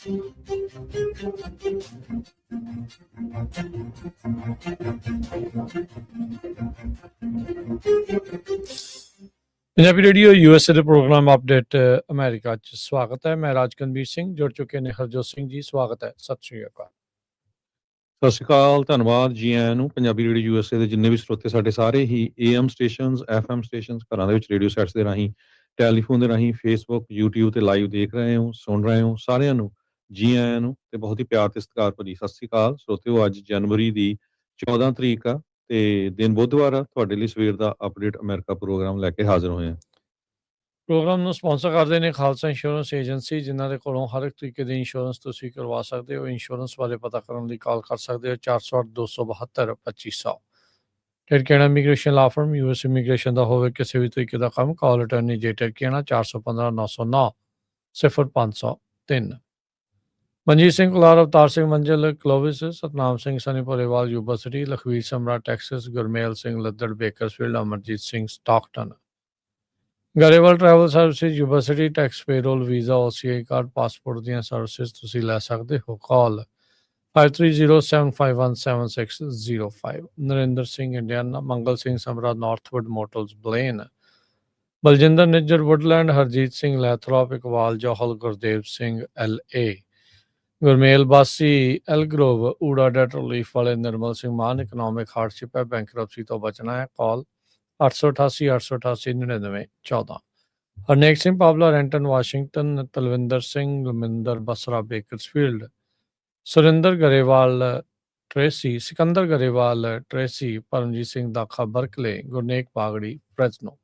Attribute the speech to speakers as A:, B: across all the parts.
A: Punjabi radio USA ਦੇ programme update America 'ਚ ਸਵਾਗਤ ਹੈ। ਮੈਂ ਰਾਜਕਨਵੀਰ ਸਿੰਘ, ਜੁੜ ਚੁੱਕੇ ਨੇ ਹਰਜੋਤ ਸਿੰਘ ਜੀ, ਸਵਾਗਤ ਹੈ। ਸਤਿ ਸ਼੍ਰੀ ਅਕਾਲ।
B: ਸਤਿ ਸ਼੍ਰੀ ਅਕਾਲ, ਧੰਨਵਾਦ ਜੀ ਆਇਆਂ ਨੂੰ। ਪੰਜਾਬੀ ਰੇਡੀਓ USA ਦੇ ਜਿੰਨੇ ਵੀ ਸਰੋਤੇ ਸਾਡੇ ਸਾਰੇ ਹੀ AM ਸਟੇਸ਼ਨਸ, FM ਸਟੇਸ਼ਨਸ, ਘਰਾਂ ਦੇ ਵਿੱਚ ਰੇਡੀਓ ਸੈਟਸ ਦੇ ਰਾਹੀਂ, ਟੈਲੀਫੋਨ ਦੇ ਰਾਹੀਂ, ਫੇਸਬੁੱਕ, YouTube ਤੇ ਲਾਈਵ ਦੇਖ ਰਹੇ ਹੋ, ਸੁਣ ਰਹੇ ਹੋ, ਸਾਰਿਆਂ ਨੂੰ ਜੀ ਆਇਆਂ ਨੂੰ ਤੇ ਬਹੁਤ ਹੀ ਪਿਆਰ ਤੇ ਸਤਿਕਾਰ ਭਰੀ ਸਤਿ ਸ਼੍ਰੀ ਅਕਾਲ। ਸਰੋਤਿਓ, ਅੱਜ ਜਨਵਰੀ ਦੀ 14 ਤਰੀਕ ਆ ਤੇ ਦਿਨ ਬੁੱਧਵਾਰ ਆ। ਤੁਹਾਡੇ ਲਈ ਸਵੇਰ ਦਾ ਅਪਡੇਟ ਅਮਰੀਕਾ ਪ੍ਰੋਗਰਾਮ ਲੈ ਕੇ ਹਾਜ਼ਰ ਹੋਏ ਹਾਂ।
A: ਪ੍ਰੋਗਰਾਮ ਨੂੰ ਸਪਾਂਸਰ ਕਰਦੇ ਨੇ ਖਾਲਸਾ ਇੰਸ਼ੋਰੈਂਸ ਏਜੰਸੀ, ਜਿਨ੍ਹਾਂ ਦੇ ਕੋਲੋਂ ਹਰ ਇੱਕ ਤਰੀਕੇ ਦੀ ਇੰਸ਼ੋਰੈਂਸ ਤੁਸੀਂ ਕਰਵਾ ਸਕਦੇ ਹੋ। ਇੰਸ਼ੋਰੈਂਸ ਬਾਰੇ ਪਤਾ ਕਰਨ ਲਈ ਕਾਲ ਕਰ ਸਕਦੇ ਹੋ 408 272 2500। ਟਰਕੀਆਣਾ ਇਮੀਗ੍ਰੇਸ਼ਨ ਲਾ ਫਰਮ, US ਇਮੀਗ੍ਰੇਸ਼ਨ ਦਾ ਹੋਵੇ ਕਿਸੇ ਵੀ ਤਰੀਕੇ ਦਾ ਕੰਮ, ਕਾਲ ਅਟਰਨੀ ਜੇ ਟਰਕੀਆਣਾ 415 909 0503। Manjeet Singh Kular, Avtar Singh Manzil Clovis, Satnam Singh Sunny Bholewal Yuba City, Lakhvir Samra Texas, Gurmel Singh Laddar Bakersfield, Amarjit Singh Stockton. Grewal Travel Services Yuba City, tax payroll, visa, OCI card, passport ਦੀਆਂ ਸਰਵਿਸਿਜ਼ ਤੁਸੀਂ ਲੈ ਸਕਦੇ ਹੋ। Call 5307517605। Narinder Singh Indiana, Mangal Singh Samra Northwood Motels Blaine, Baljinder Nijjar Woodland, Harjit Singh Lathrop, Iqbal Johal, Gurdev Singh LA, Gurmel Bassi Elk Grove, ਊੜਾ ਡੈਟ ਰਿਲੀਫ ਵਾਲੇ, ਨਿਰਮਲ ਸਿੰਘ ਮਾਨ, ਇਕਨੋਮਿਕ ਹਾਰਡਸ਼ਿਪ ਹੈ, bankruptcy ਤੋਂ ਬਚਣਾ ਹੈ। Call 888 888 99 14। Harnek Singh Pabla, Renton Washington, Talwinder Singh Laminder Basra Bakersfield, Surinder Grewal Tracy, Sikandar Grewal Tracy, Paramjit Singh Dakha Berkeley, Gurnek Bagri Fresno.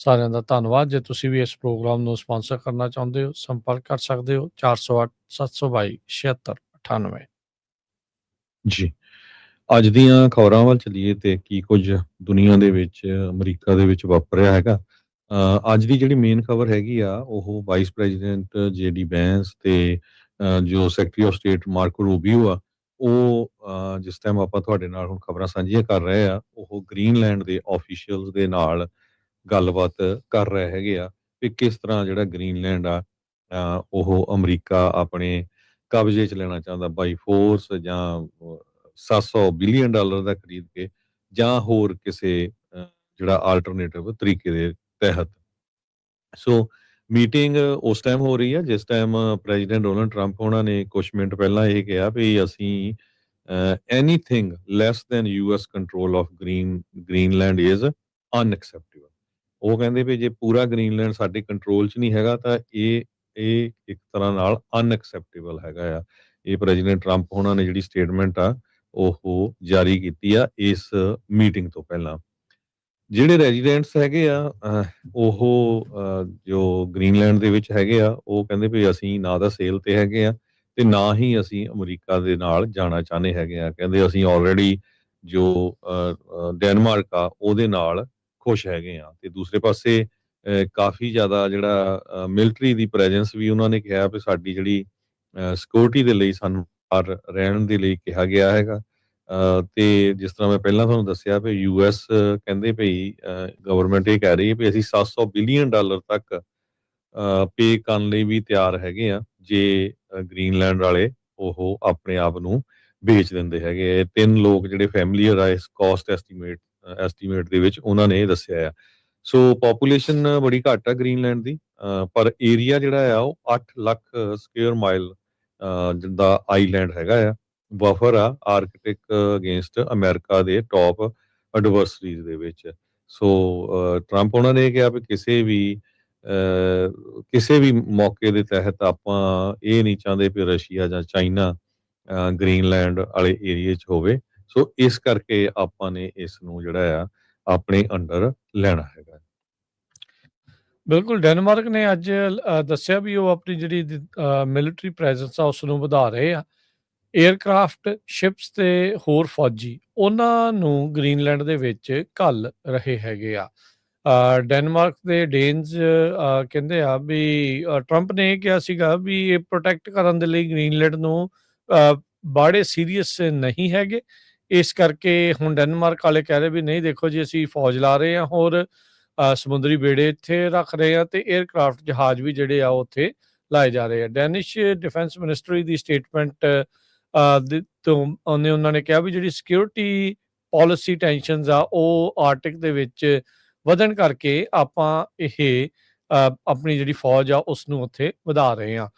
A: ਸਾਰਿਆਂ ਦਾ ਧੰਨਵਾਦ। ਜੇ ਤੁਸੀਂ ਵੀ ਇਸ ਪ੍ਰੋਗਰਾਮ ਨੂੰ ਸਪਾਂਸਰ ਕਰਨਾ ਚਾਹੁੰਦੇ ਹੋ, ਸੰਪਰਕ ਕਰ ਸਕਦੇ ਹੋ 408 722 7698।
B: ਜੀ, ਅੱਜ ਦੀਆਂ ਖਬਰਾਂ ਵੱਲ ਚੱਲੀਏ ਤੇ ਕੀ ਕੁਝ ਦੁਨੀਆ ਦੇ ਵਿੱਚ, ਅਮਰੀਕਾ ਦੇ ਵਿੱਚ ਵਾਪਰਿਆ ਹੈਗਾ। ਅੱਜ ਦੀ ਜਿਹੜੀ ਮੇਨ ਖਬਰ ਹੈਗੀ ਆ ਉਹ ਵਾਈਸ ਪ੍ਰੈਜ਼ੀਡੈਂਟ JD ਵੈਂਸ ਤੇ ਜੋ ਸੈਕਟਰੀ ਆਫ ਸਟੇਟ ਮਾਰਕੋ ਰੂਬੀਓ ਆ, ਉਹ ਜਿਸ ਟਾਈਮ ਆਪਾਂ ਤੁਹਾਡੇ ਨਾਲ ਹੁਣ ਖਬਰਾਂ ਸਾਂਝੀਆਂ ਕਰ ਰਹੇ ਆ, ਉਹ ਗ੍ਰੀਨਲੈਂਡ ਦੇ ਆਫੀਸ਼ੀਅਲਸ ਦੇ ਨਾਲ ਗੱਲਬਾਤ ਕਰ ਰਹੇ ਹੈਗੇ ਆ ਕਿ ਕਿਸ ਤਰ੍ਹਾਂ ਜਿਹੜਾ ਗ੍ਰੀਨਲੈਂਡ ਆ ਉਹ ਅਮਰੀਕਾ ਆਪਣੇ ਕਬਜ਼ੇ 'ਚ ਲੈਣਾ ਚਾਹੁੰਦਾ ਬਾਈ ਫੋਰਸ, ਜਾਂ $700 ਬਿਲੀਅਨ ਦਾ ਖਰੀਦ ਕੇ, ਜਾਂ ਹੋਰ ਕਿਸੇ ਜਿਹੜਾ ਆਲਟਰਨੇਟਿਵ ਤਰੀਕੇ ਦੇ ਤਹਿਤ। ਸੋ ਮੀਟਿੰਗ ਉਸ ਟਾਈਮ ਹੋ ਰਹੀ ਹੈ ਜਿਸ ਟਾਈਮ ਪ੍ਰੈਜ਼ੀਡੈਂਟ ਡੋਨਲਡ ਟਰੰਪ ਉਹਨਾਂ ਨੇ ਕੁਝ ਮਿੰਟ ਪਹਿਲਾਂ ਇਹ ਕਿਹਾ ਵੀ ਅਸੀਂ anything less than US control of Greenland is unacceptable. ਉਹ ਕਹਿੰਦੇ ਵੀ ਜੇ ਪੂਰਾ ਗ੍ਰੀਨਲੈਂਡ ਸਾਡੇ ਕੰਟਰੋਲ 'ਚ ਨਹੀਂ ਹੈਗਾ ਤਾਂ ਇਹ ਇੱਕ ਤਰ੍ਹਾਂ ਨਾਲ ਅਨਐਕਸੈਪਟੇਬਲ ਹੈਗਾ ਆ। ਇਹ ਪ੍ਰੈਜ਼ੀਡੈਂਟ ਟਰੰਪ ਉਹਨਾਂ ਨੇ ਜਿਹੜੀ ਸਟੇਟਮੈਂਟ ਆ ਉਹ ਜਾਰੀ ਕੀਤੀ ਆ ਇਸ ਮੀਟਿੰਗ ਤੋਂ ਪਹਿਲਾਂ। ਜਿਹੜੇ ਰੈਜ਼ੀਡੈਂਟਸ ਹੈਗੇ ਆ ਉਹ ਜੋ ਗ੍ਰੀਨਲੈਂਡ ਦੇ ਵਿੱਚ ਹੈਗੇ ਆ, ਉਹ ਕਹਿੰਦੇ ਵੀ ਅਸੀਂ ਨਾ ਤਾਂ ਸੇਲ ਤੇ ਹੈਗੇ ਆ ਤੇ ਨਾ ਹੀ ਅਸੀਂ ਅਮਰੀਕਾ ਦੇ ਨਾਲ ਜਾਣਾ ਚਾਹੁੰਦੇ ਹੈਗੇ ਆ। ਕਹਿੰਦੇ ਅਸੀਂ ਆਲਰੇਡੀ ਜੋ ਡੈਨਮਾਰਕ ਆ ਉਹਦੇ ਨਾਲ ਖੁਸ਼ ਹੈਗੇ ਆ। ਤੇ ਦੂਸਰੇ ਪਾਸੇ ਕਾਫੀ ਜ਼ਿਆਦਾ ਜਿਹੜਾ ਮਿਲਟਰੀ ਦੀ ਪ੍ਰੈਜ਼ੈਂਸ ਵੀ ਉਹਨਾਂ ਨੇ ਕਿਹਾ ਵੀ ਸਾਡੀ ਜਿਹੜੀ ਸਿਕਿਉਰਿਟੀ ਦੇ ਲਈ ਸਾਨੂੰ ਬਾਹਰ ਰਹਿਣ ਦੇ ਲਈ ਕਿਹਾ ਗਿਆ ਹੈਗਾ। ਤੇ ਜਿਸ ਤਰ੍ਹਾਂ ਮੈਂ ਪਹਿਲਾਂ ਤੁਹਾਨੂੰ ਦੱਸਿਆ ਵੀ US ਕਹਿੰਦੇ ਭਈ ਗਵਰਨਮੈਂਟ ਇਹ ਕਹਿ ਰਹੀ ਹੈ ਵੀ ਅਸੀਂ $700 ਬਿਲੀਅਨ ਤੱਕ ਪੇ ਕਰਨ ਲਈ ਵੀ ਤਿਆਰ ਹੈਗੇ ਆ ਜੇ ਗ੍ਰੀਨਲੈਂਡ ਵਾਲੇ ਉਹ ਆਪਣੇ ਆਪ ਨੂੰ ਵੇਚ ਦਿੰਦੇ ਹੈਗੇ। 3 ਲੋਕ ਜਿਹੜੇ ਫੈਮਲੀਅਰ ਆ ਇਸ ਕਾਸਟ ਐਸਟੀਮੇਟ ਦੇ ਵਿੱਚ, ਉਹਨਾਂ ਨੇ ਇਹ ਦੱਸਿਆ ਆ। ਸੋ ਪੋਪੂਲੇਸ਼ਨ ਬੜੀ ਘੱਟ ਆ ਗ੍ਰੀਨਲੈਂਡ ਦੀ, ਪਰ ਏਰੀਆ ਜਿਹੜਾ ਆ ਉਹ 8 ਲੱਖ ਸਕੁਅਰ ਮਾਈਲ ਦਾ ਆਈਲੈਂਡ ਹੈਗਾ ਆ। ਬਫਰ ਆ ਆਰਕਟਿਕ ਅਗੇਂਸਟ ਅਮਰੀਕਾ ਦੇ ਟੌਪ ਐਡਵਰਸਰੀਜ਼ ਦੇ ਵਿੱਚ। ਸੋ ਟਰੰਪ ਉਹਨਾਂ ਨੇ ਕਿਹਾ ਵੀ ਕਿਸੇ ਵੀ ਮੌਕੇ ਦੇ ਤਹਿਤ ਆਪਾਂ ਇਹ ਨਹੀਂ ਚਾਹੁੰਦੇ ਵੀ ਰਸ਼ੀਆ ਜਾਂ ਚਾਈਨਾ ਗ੍ਰੀਨਲੈਂਡ ਵਾਲੇ ਏਰੀਏ 'ਚ ਹੋਵੇ। ਸੋ ਇਸ ਕਰਕੇ ਆਪਾਂ ਨੇ ਇਸ ਨੂੰ ਜਿਹੜਾ ਆ ਆਪਣੇ ਅੰਡਰ ਲੈਣਾ ਹੈਗਾ।
A: ਬਿਲਕੁਲ, ਡੈਨਮਾਰਕ ਨੇ ਅੱਜ ਦੱਸਿਆ ਵੀ ਉਹ ਆਪਣੀ ਜਿਹੜੀ ਮਿਲਟਰੀ ਪ੍ਰੈਜ਼ੈਂਸ ਆ ਉਸ ਨੂੰ ਵਧਾ ਰਹੇ ਆ। ਏਅਰਕ੍ਰਾਫਟ, ਸ਼ਿਪਸ ਤੇ ਹੋਰ ਫੌਜੀ ਉਹਨਾਂ ਨੂੰ ਗ੍ਰੀਨਲੈਂਡ ਦੇ ਵਿੱਚ ਘੱਲ ਰਹੇ ਹੈਗੇ ਆ। ਡੈਨਮਾਰਕ ਦੇ ਡੇਨਜ਼ ਕਹਿੰਦੇ ਆ ਵੀ ਟਰੰਪ ਨੇ ਇਹ ਕਿਹਾ ਸੀਗਾ ਵੀ ਇਹ ਪ੍ਰੋਟੈਕਟ ਕਰਨ ਦੇ ਲਈ ਗ੍ਰੀਨਲੈਂਡ ਨੂੰ ਬਾੜੇ ਸੀਰੀਅਸ ਨਹੀਂ ਹੈਗੇ। ਇਸ ਕਰਕੇ ਹੁਣ ਡੈਨਮਾਰਕ ਵਾਲੇ ਕਹਿ ਰਹੇ ਵੀ ਨਹੀਂ, ਦੇਖੋ ਜੀ ਅਸੀਂ ਫੌਜ ਲਾ ਰਹੇ ਹਾਂ, ਹੋਰ ਸਮੁੰਦਰੀ ਬੇੜੇ ਇੱਥੇ ਰੱਖ ਰਹੇ ਆ ਤੇ ਏਅਰਕ੍ਰਾਫਟ ਜਹਾਜ਼ ਵੀ ਜਿਹੜੇ ਆ ਉੱਥੇ ਲਾਏ ਜਾ ਰਹੇ ਆ। ਡੈਨਿਸ਼ ਡਿਫੈਂਸ ਮਿਨਿਸਟਰੀ ਦੀ ਸਟੇਟਮੈਂਟ ਤੋਂ ਉਹਨਾਂ ਨੇ ਕਿਹਾ ਵੀ ਜਿਹੜੀ ਸਿਕਿਉਰਿਟੀ ਪਾਲਿਸੀ ਟੈਨਸ਼ਨਸ ਆ ਉਹ ਆਰਟਿਕ ਦੇ ਵਿੱਚ ਵਧਣ ਕਰਕੇ ਆਪਾਂ ਇਹ ਆਪਣੀ ਜਿਹੜੀ ਫੌਜ ਆ ਉਸ ਨੂੰ ਉੱਥੇ ਵਧਾ ਰਹੇ ਆ।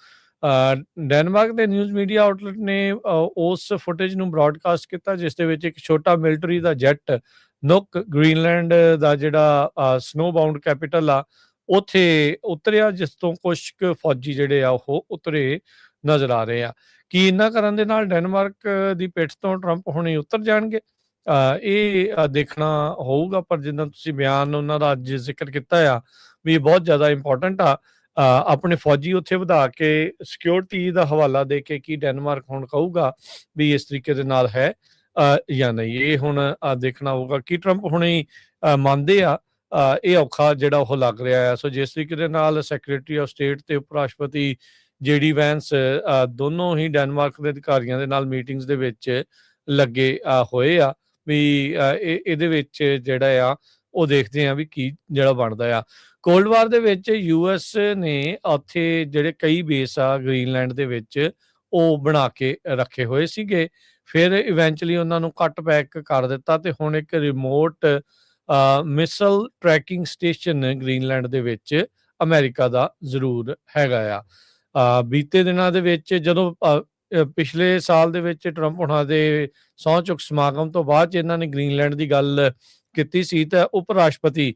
A: ਡੈਨਮਾਰਕ ਦੇ ਨਿਊਜ਼ ਮੀਡੀਆ ਆਊਟਲੈਟ ਨੇ ਉਸ ਫੁਟੇਜ ਨੂੰ ਬ੍ਰੌਡਕਾਸਟ ਕੀਤਾ ਜਿਸ ਦੇ ਵਿੱਚ ਇੱਕ ਛੋਟਾ ਮਿਲਟਰੀ ਦਾ ਜੈਟ ਨੁਕ ਗ੍ਰੀਨਲੈਂਡ ਦਾ ਜਿਹੜਾ ਸਨੋ ਬਾਉਂਡ ਕੈਪੀਟਲ ਆ ਉੱਥੇ ਉਤਰਿਆ, ਜਿਸ ਤੋਂ ਕੁਛ ਕੁ ਫੌਜੀ ਜਿਹੜੇ ਆ ਉਹ ਉਤਰੇ ਨਜ਼ਰ ਆ ਰਹੇ ਆ। ਕੀ ਇੰਨਾ ਕਰਨ ਦੇ ਨਾਲ ਡੈਨਮਾਰਕ ਦੀ ਪਿੱਠ ਤੋਂ ਟਰੰਪ ਹੁਣੇ ਉਤਰ ਜਾਣਗੇ? ਇਹ ਦੇਖਣਾ ਹੋਊਗਾ, ਪਰ ਜਿੱਦਾਂ ਤੁਸੀਂ ਬਿਆਨ ਉਹਨਾਂ ਦਾ ਅੱਜ ਜ਼ਿਕਰ ਕੀਤਾ ਆ ਵੀ ਇਹ ਬਹੁਤ ਜ਼ਿਆਦਾ ਇੰਪੋਰਟੈਂਟ ਆ। ਆਪਣੇ ਫੌਜੀ ਉੱਥੇ ਵਧਾ ਕੇ ਸਿਕਿਉਰਿਟੀ ਦਾ ਹਵਾਲਾ ਦੇ ਕੇ ਕੀ ਡੈਨਮਾਰਕ ਹੁਣ ਕਹੂਗਾ ਵੀ ਇਸ ਤਰੀਕੇ ਦੇ ਨਾਲ ਹੈ ਜਾਂ ਨਹੀਂ? ਇਹ ਹੁਣ ਦੇਖਣਾ ਹੋਊਗਾ ਕਿ ਟਰੰਪ ਹੁਣੇ ਮੰਨਦੇ ਆ। ਇਹ ਔਖਾ ਜਿਹੜਾ ਉਹ ਲੱਗ ਰਿਹਾ ਆ। ਸੋ ਜਿਸ ਤਰੀਕੇ ਦੇ ਨਾਲ ਸੈਕਟਰੀ ਆਫ ਸਟੇਟ ਤੇ ਉਪ ਰਾਸ਼ਟਰਪਤੀ JD ਵੈਂਸ ਦੋਨੋਂ ਹੀ ਡੈਨਮਾਰਕ ਦੇ ਅਧਿਕਾਰੀਆਂ ਦੇ ਨਾਲ ਮੀਟਿੰਗਸ ਦੇ ਵਿੱਚ ਲੱਗੇ ਹੋਏ ਆ ਵੀ ਇਹਦੇ ਵਿੱਚ ਜਿਹੜਾ ਆ ਉਹ ਦੇਖਦੇ ਆ ਵੀ ਕੀ ਜਿਹੜਾ ਬਣਦਾ ਆ। ਕੋਲਡ ਵਾਰ ਦੇ ਵਿੱਚ US ਨੇ ਉੱਥੇ ਜਿਹੜੇ ਕਈ ਬੇਸ ਆ ਗ੍ਰੀਨਲੈਂਡ ਦੇ ਵਿੱਚ ਉਹ ਬਣਾ ਕੇ ਰੱਖੇ ਹੋਏ ਸੀਗੇ, ਫਿਰ ਇਵੈਂਚੁਅਲੀ ਉਹਨਾਂ ਨੂੰ ਕੱਟ ਬੈਕ ਕਰ ਦਿੱਤਾ ਤੇ ਹੁਣ ਇੱਕ ਰਿਮੋਟ ਮਿਸਲ ਟਰੈਕਿੰਗ ਸਟੇਸ਼ਨ ਗ੍ਰੀਨਲੈਂਡ ਦੇ ਵਿੱਚ ਅਮਰੀਕਾ ਦਾ ਜ਼ਰੂਰ ਹੈਗਾ ਆ। ਬੀਤੇ ਦਿਨਾਂ ਦੇ ਵਿੱਚ ਜਦੋਂ ਪਿਛਲੇ ਸਾਲ ਦੇ ਵਿੱਚ ਟਰੰਪ ਹੁਣਾਂ ਦੇ ਸਹੁੰ ਚੁੱਕ ਸਮਾਗਮ ਤੋਂ ਬਾਅਦ 'ਚ ਇਹਨਾਂ ਨੇ ਗ੍ਰੀਨਲੈਂਡ ਦੀ ਗੱਲ ਕੀਤੀ ਸੀ ਤਾਂ ਉਪ ਰਾਸ਼ਟਰਪਤੀ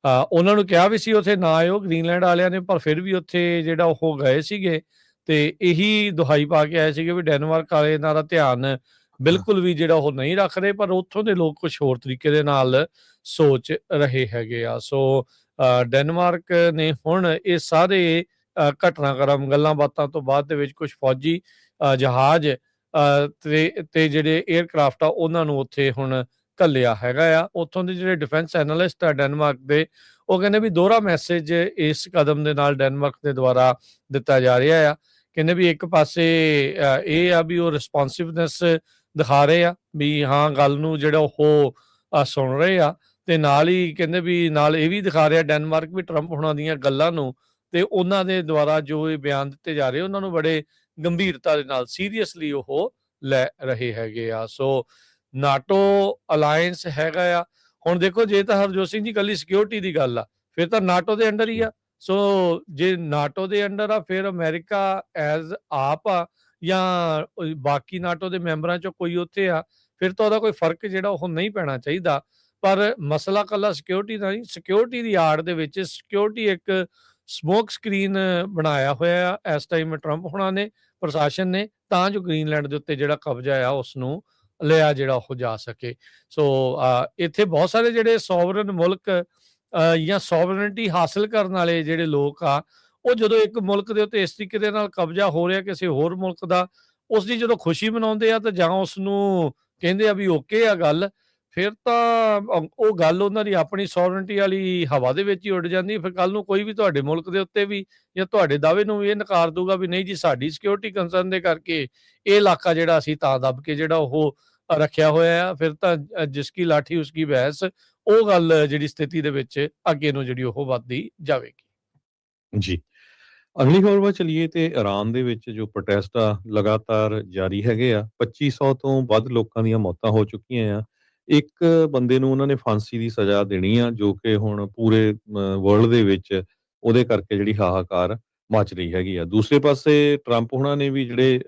A: ਉਹਨਾਂ ਨੂੰ ਕਿਹਾ ਵੀ ਸੀ ਉੱਥੇ ਨਾ ਆਇਓ ਗ੍ਰੀਨਲੈਂਡ ਵਾਲਿਆਂ ਨੇ, ਪਰ ਫਿਰ ਵੀ ਉੱਥੇ ਜਿਹੜਾ ਉਹ ਗਏ ਸੀਗੇ ਤੇ ਇਹੀ ਦੁਹਾਈ ਪਾ ਕੇ ਆਏ ਸੀਗੇ ਵੀ ਡੈਨਮਾਰਕ ਵਾਲੇ ਇਹਨਾਂ ਦਾ ਧਿਆਨ ਬਿਲਕੁਲ ਵੀ ਜਿਹੜਾ ਉਹ ਨਹੀਂ ਰੱਖ ਰਹੇ, ਪਰ ਉੱਥੋਂ ਦੇ ਲੋਕ ਕੁਝ ਹੋਰ ਤਰੀਕੇ ਦੇ ਨਾਲ ਸੋਚ ਰਹੇ ਹੈਗੇ ਆ। ਸੋ ਡੈਨਮਾਰਕ ਨੇ ਹੁਣ ਇਹ ਸਾਰੇ ਘਟਨਾਕ੍ਰਮ ਗੱਲਾਂ ਬਾਤਾਂ ਤੋਂ ਬਾਅਦ ਦੇ ਵਿੱਚ ਕੁਝ ਫੌਜੀ ਜਹਾਜ਼ ਤੇ ਜਿਹੜੇ ਏਅਰਕ੍ਰਾਫਟ ਆ ਉਹਨਾਂ ਨੂੰ ਉੱਥੇ ਹੁਣ ਘੱਲਿਆ ਹੈਗਾ ਆ। ਉੱਥੋਂ ਦੇ ਜਿਹੜੇ ਡਿਫੈਂਸ ਐਨਾਲਿਸਟ ਆ ਡੈਨਮਾਰਕ ਦੇ, ਉਹ ਕਹਿੰਦੇ ਵੀ ਦੋਹਰਾ ਮੈਸੇਜ ਇਸ ਕਦਮ ਦੇ ਨਾਲ ਡੈਨਮਾਰਕ ਦੇ ਦੁਆਰਾ ਦਿੱਤਾ ਜਾ ਰਿਹਾ ਆ। ਕਹਿੰਦੇ ਵੀ ਇੱਕ ਪਾਸੇ ਇਹ ਆ ਵੀ ਉਹ ਰਿਸਪੌਂਸਿਵਨੈਸ ਦਿਖਾ ਰਹੇ ਆ ਵੀ ਹਾਂ ਗੱਲ ਨੂੰ ਜਿਹੜਾ ਉਹ ਸੁਣ ਰਹੇ ਆ, ਤੇ ਨਾਲ ਹੀ ਕਹਿੰਦੇ ਵੀ ਨਾਲ ਇਹ ਵੀ ਦਿਖਾ ਰਿਹਾ ਡੈਨਮਾਰਕ ਵੀ ਟਰੰਪ ਹੁਣਾਂ ਦੀਆਂ ਗੱਲਾਂ ਨੂੰ ਤੇ ਉਹਨਾਂ ਦੇ ਦੁਆਰਾ ਜੋ ਇਹ ਬਿਆਨ ਦਿੱਤੇ ਜਾ ਰਹੇ ਉਹਨਾਂ ਨੂੰ ਬੜੇ ਗੰਭੀਰਤਾ ਦੇ ਨਾਲ ਸੀਰੀਅਸਲੀ ਉਹ ਲੈ ਰਹੇ ਹੈਗੇ ਆ। ਸੋ ਨਾਟੋ ਅਲਾਇੰਸ ਹੈਗਾ ਆ। ਹੁਣ ਦੇਖੋ ਜੇ ਤਾਂ ਹਰਜੋਤ ਸਿੰਘ ਜੀ ਇਕੱਲੀ ਸਿਕਿਉਰਿਟੀ ਦੀ ਗੱਲ ਆ ਫਿਰ ਤਾਂ ਨਾਟੋ ਦੇ ਅੰਡਰ ਹੀ ਆ। ਸੋ ਜੇ ਨਾਟੋ ਦੇ ਅੰਡਰ ਆ ਫਿਰ ਅਮਰੀਕਾ ਐਜ਼ ਆਪ ਆ ਜਾਂ ਬਾਕੀ ਨਾਟੋ ਦੇ ਮੈਂਬਰਾਂ ਚੋਂ ਕੋਈ ਉੱਥੇ ਆ, ਫਿਰ ਤਾਂ ਉਹਦਾ ਕੋਈ ਫਰਕ ਜਿਹੜਾ ਉਹ ਨਹੀਂ ਪੈਣਾ ਚਾਹੀਦਾ। ਪਰ ਮਸਲਾ ਇਕੱਲਾ ਸਿਕਿਉਰਿਟੀ ਦਾ ਨਹੀਂ, ਸਿਕਿਉਰਿਟੀ ਦੀ ਆੜ ਦੇ ਵਿੱਚ ਸਿਕਿਉਰਿਟੀ ਇੱਕ ਸਮੋਕ ਸਕਰੀਨ ਬਣਾਇਆ ਹੋਇਆ ਆ ਇਸ ਟਾਈਮ ਟਰੰਪ ਹੁਣਾਂ ਨੇ, ਪ੍ਰਸ਼ਾਸਨ ਨੇ, ਤਾਂ ਜੋ ਗ੍ਰੀਨਲੈਂਡ ਦੇ ਉੱਤੇ ਜਿਹੜਾ ਕਬਜ਼ਾ ਆ ਉਸ ਨੂੰ ਲਿਆ ਜਿਹੜਾ ਉਹ ਜਾ ਸਕੇ। ਸੋ ਇੱਥੇ ਬਹੁਤ ਸਾਰੇ ਜਿਹੜੇ ਸੋਵਰਨ ਮੁਲਕ ਜਾਂ ਸੋਵਰਨਿਟੀ ਹਾਸਲ ਕਰਨ ਵਾਲੇ ਜਿਹੜੇ ਲੋਕ ਆ, ਉਹ ਜਦੋਂ ਇੱਕ ਮੁਲਕ ਦੇ ਉੱਤੇ ਇਸ ਤਰੀਕੇ ਦੇ ਨਾਲ ਕਬਜ਼ਾ ਹੋ ਰਿਹਾ ਕਿਸੇ ਹੋਰ ਮੁਲਕ ਦਾ, ਉਸ ਦੀ ਜਦੋਂ ਖੁਸ਼ੀ ਮਨਾਉਂਦੇ ਆ ਤਾਂ ਜਾਂ ਉਸ ਨੂੰ ਕਹਿੰਦੇ ਆ ਵੀ ਓਕੇ ਆ ਗੱਲ, ਫਿਰ ਤਾਂ ਉਹ ਗੱਲ ਉਹਨਾਂ ਦੀ ਆਪਣੀ ਸੋਵਰਨਿਟੀ ਵਾਲੀ ਹਵਾ ਦੇ ਵਿੱਚ ਹੀ ਉੱਡ ਜਾਂਦੀ। ਫਿਰ ਕੱਲ ਨੂੰ ਕੋਈ ਵੀ ਤੁਹਾਡੇ ਮੁਲਕ ਦੇ ਉੱਤੇ ਵੀ ਜਾਂ ਤੁਹਾਡੇ ਦਾਅਵੇ ਨੂੰ ਵੀ ਇਹ ਨਕਾਰ ਦੂਗਾ ਵੀ ਨਹੀਂ ਜੀ ਸਾਡੀ ਸਿਕਿਉਰਿਟੀ ਕੰਸਰਨ ਦੇ ਕਰਕੇ ਇਹ ਇਲਾਕਾ ਜਿਹੜਾ ਅਸੀਂ ਤਾਂ ਦੱਬ ਕੇ ਜਿਹੜਾ ਉਹ ਰੱਖਿਆ ਹੋਇਆ ਆ, ਫਿਰ ਤਾਂ ਜਿਸ ਕੀ ਲਾਠੀ ਉਸ ਕੀ ਬਹਿਸ, ਉਹ ਗੱਲ ਜਿਹੜੀ ਸਥਿਤੀ ਦੇ ਵਿੱਚ ਅੱਗੇ ਨੂੰ ਜਿਹੜੀ ਉਹ ਵੱਧਦੀ ਜਾਵੇਗੀ।
B: ਜੀ। ਅਗਲੀ ਖਬਰ ਵੱਲ ਚਲੀਏ ਤੇ ਇਰਾਨ ਦੇ ਵਿੱਚ ਜੋ ਪ੍ਰੋਟੈਸਟ ਆ ਲਗਾਤਾਰ ਜਾਰੀ ਹੈਗੇ ਆ। 2500 ਤੋਂ ਵੱਧ ਲੋਕਾਂ ਦੀਆਂ ਮੌਤਾਂ ਹੋ ਚੁੱਕੀਆਂ ਆ। ਇੱਕ ਬੰਦੇ ਨੂੰ ਉਹਨਾਂ ਨੇ ਫਾਂਸੀ ਦੀ ਸਜ਼ਾ ਦੇਣੀ ਆ, ਜੋ ਕਿ ਹੁਣ ਪੂਰੇ ਵਰਲਡ ਦੇ ਵਿੱਚ ਉਹਦੇ ਕਰਕੇ ਜਿਹੜੀ ਹਾਹਾਕਾਰ ਮਚ ਰਹੀ ਹੈਗੀ ਆ। ਦੂਸਰੇ ਪਾਸੇ ਟਰੰਪ ਹੁਣਾਂ ਨੇ ਵੀ ਜਿਹੜੇ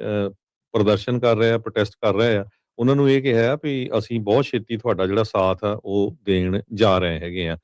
B: ਪ੍ਰਦਰਸ਼ਨ ਕਰ ਰਹੇ ਆ, ਪ੍ਰੋਟੈਸਟ ਕਰ ਰਹੇ ਆ, ਉਹਨਾਂ ਨੂੰ ਇਹ ਕਿਹਾ ਵੀ ਅਸੀਂ ਬਹੁਤ ਛੇਤੀ ਤੁਹਾਡਾ ਜਿਹੜਾ ਸਾਥ ਆ ਉਹ ਦੇਣ ਜਾ ਰਹੇ ਹੈਗੇ ਆ।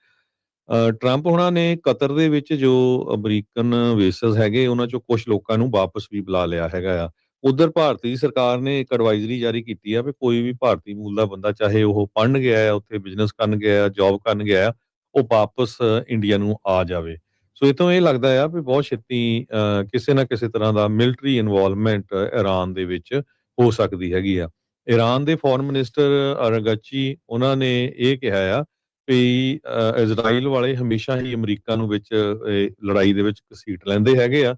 B: ਟਰੰਪ ਹੁਣਾਂ ਨੇ ਕਤਰ ਦੇ ਵਿੱਚ ਜੋ ਅਮਰੀਕਨ ਵੇਸਸ ਹੈਗੇ ਉਹਨਾਂ ਚੋਂ ਕੁਝ ਲੋਕਾਂ ਨੂੰ ਵਾਪਸ ਵੀ ਬੁਲਾ ਲਿਆ ਹੈਗਾ ਆ। ਉਧਰ ਭਾਰਤੀ ਸਰਕਾਰ ਨੇ ਇੱਕ ਐਡਵਾਈਜ਼ਰੀ ਜਾਰੀ ਕੀਤੀ ਆ ਵੀ ਕੋਈ ਵੀ ਭਾਰਤੀ ਮੂਲ ਦਾ ਬੰਦਾ, ਚਾਹੇ ਉਹ ਪੜ੍ਹਨ ਗਿਆ ਆ, ਉੱਥੇ ਬਿਜ਼ਨਸ ਕਰਨ ਗਿਆ ਆ, ਜੌਬ ਕਰਨ ਗਿਆ ਆ, ਉਹ ਵਾਪਸ ਇੰਡੀਆ ਨੂੰ ਆ ਜਾਵੇ। ਸੋ ਇਹ ਤੋਂ ਇਹ ਲੱਗਦਾ ਆ ਵੀ ਬਹੁਤ ਛੇਤੀ ਕਿਸੇ ਨਾ ਕਿਸੇ ਤਰ੍ਹਾਂ ਦਾ ਮਿਲਟਰੀ ਇਨਵੋਲਵਮੈਂਟ ਇਰਾਨ ਦੇ ਵਿੱਚ ਹੋ ਸਕਦੀ ਹੈਗੀ ਆ। ਇਰਾਨ ਦੇ ਫੋਰਨ ਮਿਨਿਸਟਰ ਅਰਾਗਚੀ ਉਹਨਾਂ ਨੇ ਇਹ ਕਿਹਾ ਆ ਵੀ ਇਜ਼ਰਾਈਲ ਵਾਲੇ ਹਮੇਸ਼ਾ ਹੀ ਅਮਰੀਕਾ ਨੂੰ ਵਿੱਚ ਲੜਾਈ ਦੇ ਵਿੱਚ ਘਸੀਟ ਲੈਂਦੇ ਹੈਗੇ ਆ।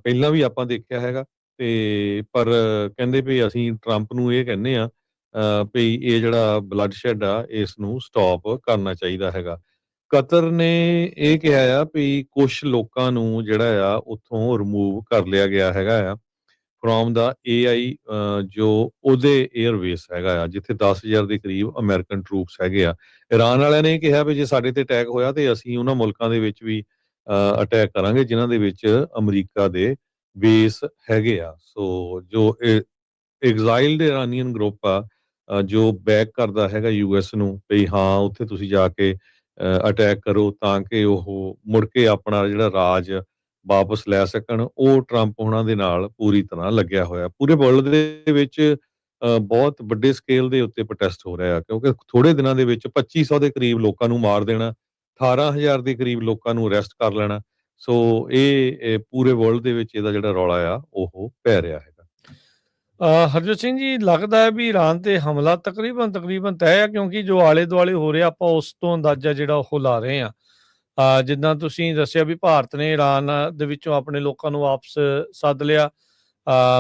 B: ਪਹਿਲਾਂ ਵੀ ਆਪਾਂ ਦੇਖਿਆ ਹੈਗਾ ਤੇ ਪਰ ਕਹਿੰਦੇ ਵੀ ਅਸੀਂ ਟਰੰਪ ਨੂੰ ਇਹ ਕਹਿੰਦੇ ਆ ਵੀ ਇਹ ਜਿਹੜਾ ਬਲੱਡ ਸ਼ੈਡ ਆ ਇਸ ਨੂੰ ਸਟਾਪ ਕਰਨਾ ਚਾਹੀਦਾ ਹੈਗਾ। ਕਤਰ ਨੇ ਇਹ ਕਿਹਾ ਆ ਵੀ ਕੁਛ ਲੋਕਾਂ ਨੂੰ ਜਿਹੜਾ ਆ ਉੱਥੋਂ ਰਿਮੂਵ ਕਰ ਲਿਆ ਗਿਆ ਹੈਗਾ ਆ ਫਰੋਮ ਦਾ AI, ਜੋ ਉਹਦੇ 에ਅਰਬੇਸ ਹੈਗਾ ਆ, ਜਿੱਥੇ 10,000 ਦੇ ਕਰੀਬ ਅਮਰੀਕਨ ਟਰੂਪਸ ਹੈਗੇ ਆ। ਇਰਾਨ ਵਾਲਿਆਂ ਨੇ ਇਹ ਕਿਹਾ ਵੀ ਜੇ ਸਾਡੇ ਤੇ ਅਟੈਕ ਹੋਇਆ ਤੇ ਅਸੀਂ ਉਹਨਾਂ ਮੁਲਕਾਂ ਦੇ ਵਿੱਚ ਵੀ ਅਟੈਕ ਕਰਾਂਗੇ ਜਿਨ੍ਹਾਂ ਦੇ ਵਿੱਚ ਅਮਰੀਕਾ ਦੇ ਬੇਸ ਹੈਗੇ ਆ। ਸੋ ਜੋ ਐਗਜ਼ਾਈਲਡ ਇਰਾਨੀਅਨ ਗਰੁੱਪ ਆ, ਜੋ ਬੈਕ ਕਰਦਾ ਹੈਗਾ US ਨੂੰ ਵੀ ਹਾਂ ਉੱਥੇ ਤੁਸੀਂ ਜਾ ਕੇ ਅਟੈਕ ਕਰੋ ਤਾਂ ਕਿ ਉਹ ਮੁੜ ਕੇ ਆਪਣਾ ਜਿਹੜਾ ਰਾਜ ਵਾਪਸ ਲੈ ਸਕਣ, ਉਹ ਟਰੰਪ ਉਹਨਾਂ ਦੇ ਨਾਲ ਪੂਰੀ ਤਰ੍ਹਾਂ ਲੱਗਿਆ ਹੋਇਆ। ਪੂਰੇ ਵਰਲਡ ਦੇ ਵਿੱਚ ਬਹੁਤ ਵੱਡੇ ਸਕੇਲ ਦੇ ਉੱਤੇ ਪ੍ਰੋਟੈਸਟ ਹੋ ਰਿਹਾ ਕਿਉਂਕਿ ਥੋੜੇ ਦਿਨਾਂ ਦੇ ਵਿੱਚ 2500 ਦੇ ਕਰੀਬ ਲੋਕਾਂ ਨੂੰ ਮਾਰ ਦੇਣਾ, 18,000 ਦੇ ਕਰੀਬ ਲੋਕਾਂ ਨੂੰ ਅਰੈਸਟ ਕਰ ਲੈਣਾ। ਸੋ ਇਹ ਪੂਰੇ ਵਰਲਡ ਦੇ ਵਿੱਚ ਇਹਦਾ ਜਿਹੜਾ ਰੌਲਾ ਆ ਉਹ ਪੈ ਰਿਹਾ ਹੈਗਾ।
A: ਹਰਜੋਤ ਸਿੰਘ ਜੀ, ਲੱਗਦਾ ਹੈ ਵੀ ਈਰਾਨ ਤੇ ਹਮਲਾ ਤਕਰੀਬਨ ਤੈਅ ਹੈ, ਕਿਉਂਕਿ ਜੋ ਆਲੇ ਦੁਆਲੇ ਹੋ ਰਿਹਾ ਆਪਾਂ ਉਸ ਤੋਂ ਅੰਦਾਜ਼ਾ ਜਿਹੜਾ ਉਹ ਲਾ ਰਹੇ ਹਾਂ। ਜਿੱਦਾਂ ਤੁਸੀਂ ਦੱਸਿਆ ਵੀ ਭਾਰਤ ਨੇ ਈਰਾਨ ਦੇ ਵਿੱਚੋਂ ਆਪਣੇ ਲੋਕਾਂ ਨੂੰ ਵਾਪਸ ਸੱਦ ਲਿਆ।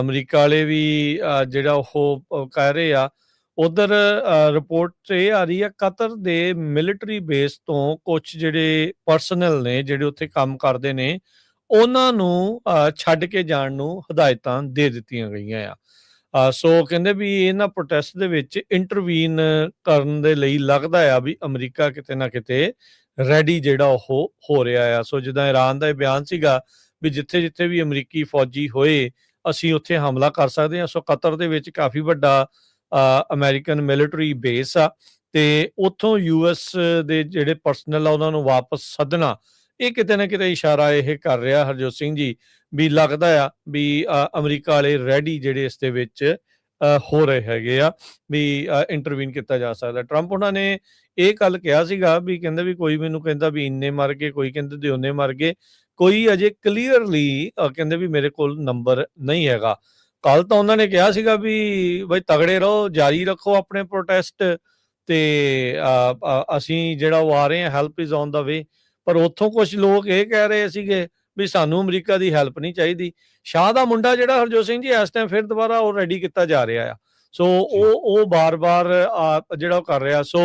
A: ਅਮਰੀਕਾ ਵਾਲੇ ਵੀ ਜਿਹੜਾ ਉਹ ਕਹਿ ਰਹੇ ਆ। ਉਧਰ ਰਿਪੋਰਟ ਇਹ ਆ ਰਹੀ ਆ ਕਤਰ ਦੇ ਮਿਲਟਰੀ ਬੇਸ ਤੋਂ ਕੁਛ ਜਿਹੜੇ ਪਰਸਨਲ ਨੇ ਜਿਹੜੇ ਉੱਥੇ ਕੰਮ ਕਰਦੇ ਨੇ ਉਹਨਾਂ ਨੂੰ ਛੱਡ ਕੇ ਜਾਣ ਨੂੰ ਹਦਾਇਤਾਂ ਦੇ ਦਿੱਤੀਆਂ ਗਈਆਂ ਆ। ਸੋ ਕਹਿੰਦੇ ਵੀ ਇਹਨਾਂ ਪ੍ਰੋਟੈਸਟ ਦੇ ਵਿੱਚ ਇੰਟਰਵੀਨ ਕਰਨ ਦੇ ਲਈ ਲੱਗਦਾ ਆ ਵੀ ਅਮਰੀਕਾ ਕਿਤੇ ਨਾ ਕਿਤੇ ਰੈਡੀ ਜਿਹੜਾ ਉਹ ਹੋ ਰਿਹਾ ਆ। ਸੋ ਜਿੱਦਾਂ ਈਰਾਨ ਦਾ ਇਹ ਬਿਆਨ ਸੀਗਾ ਵੀ ਜਿੱਥੇ ਵੀ ਅਮਰੀਕੀ ਫੌਜੀ ਹੋਏ ਅਸੀਂ ਉੱਥੇ ਹਮਲਾ ਕਰ ਸਕਦੇ ਹਾਂ। ਸੋ ਕਤਰ ਦੇ ਵਿੱਚ ਕਾਫੀ ਵੱਡਾ ਅਮਰੀਕਨ ਮਿਲਟਰੀ ਬੇਸ ਆ ਤੇ ਉੱਥੋਂ US ਦੇ ਜਿਹੜੇ ਪਰਸਨਲ ਆ ਉਹਨਾਂ ਨੂੰ ਵਾਪਸ ਸੱਦਣਾ, ਇਹ ਕਿਤੇ ਨਾ ਕਿਤੇ ਇਸ਼ਾਰਾ ਇਹ ਕਰ ਰਿਹਾ ਹਰਜੋਤ ਸਿੰਘ ਜੀ ਵੀ ਲੱਗਦਾ ਆ ਵੀ ਅਮਰੀਕਾ ਵਾਲੇ ਰੈਡੀ ਜਿਹੜੇ ਇਸ ਦੇ ਵਿੱਚ ਹੋ ਰਹੇ ਹੈਗੇ ਆ ਵੀ ਇੰਟਰਵੀਨ ਕੀਤਾ ਜਾ ਸਕਦਾ। ਟਰੰਪ ਉਹਨਾਂ ਨੇ ਇਹ ਗੱਲ ਕਿਹਾ ਸੀਗਾ ਵੀ ਕਹਿੰਦੇ ਵੀ ਕੋਈ ਮੈਨੂੰ ਕਹਿੰਦਾ ਵੀ ਇੰਨੇ ਮਰ ਗਏ, ਕੋਈ ਕਹਿੰਦੇ ਤੇ ਉਹਨੇ ਮਰ ਗਏ, ਕੋਈ ਅਜੇ ਕਲੀਅਰਲੀ ਕਹਿੰਦੇ ਵੀ ਮੇਰੇ ਕੋਲ ਨੰਬਰ ਨਹੀਂ ਹੈਗਾ। ਕੱਲ ਤਾਂ ਉਹਨਾਂ ਨੇ ਕਿਹਾ ਸੀਗਾ ਵੀ ਬਈ ਤਗੜੇ ਰਹੋ, ਜਾਰੀ ਰੱਖੋ ਆਪਣੇ ਪ੍ਰੋਟੈਸਟ ਤੇ ਅਸੀਂ ਜਿਹੜਾ ਉਹ ਆ ਰਹੇ ਹਾਂ, ਹੈਲਪ ਇਜ਼ ਔਨ ਦਾ ਵੇ। ਪਰ ਉੱਥੋਂ ਕੁਝ ਲੋਕ ਇਹ ਕਹਿ ਰਹੇ ਸੀਗੇ ਵੀ ਸਾਨੂੰ ਅਮਰੀਕਾ ਦੀ ਹੈਲਪ ਨਹੀਂ ਚਾਹੀਦੀ। ਸ਼ਾਹ ਦਾ ਮੁੰਡਾ ਜਿਹੜਾ ਹਰਜੋਤ ਸਿੰਘ ਜੀ ਇਸ ਟਾਈਮ ਫਿਰ ਦੁਬਾਰਾ ਉਹ ਰੈਡੀ ਕੀਤਾ ਜਾ ਰਿਹਾ ਆ। ਸੋ ਉਹ ਬਾਰ-ਬਾਰ ਜਿਹੜਾ ਉਹ ਕਰ ਰਿਹਾ। ਸੋ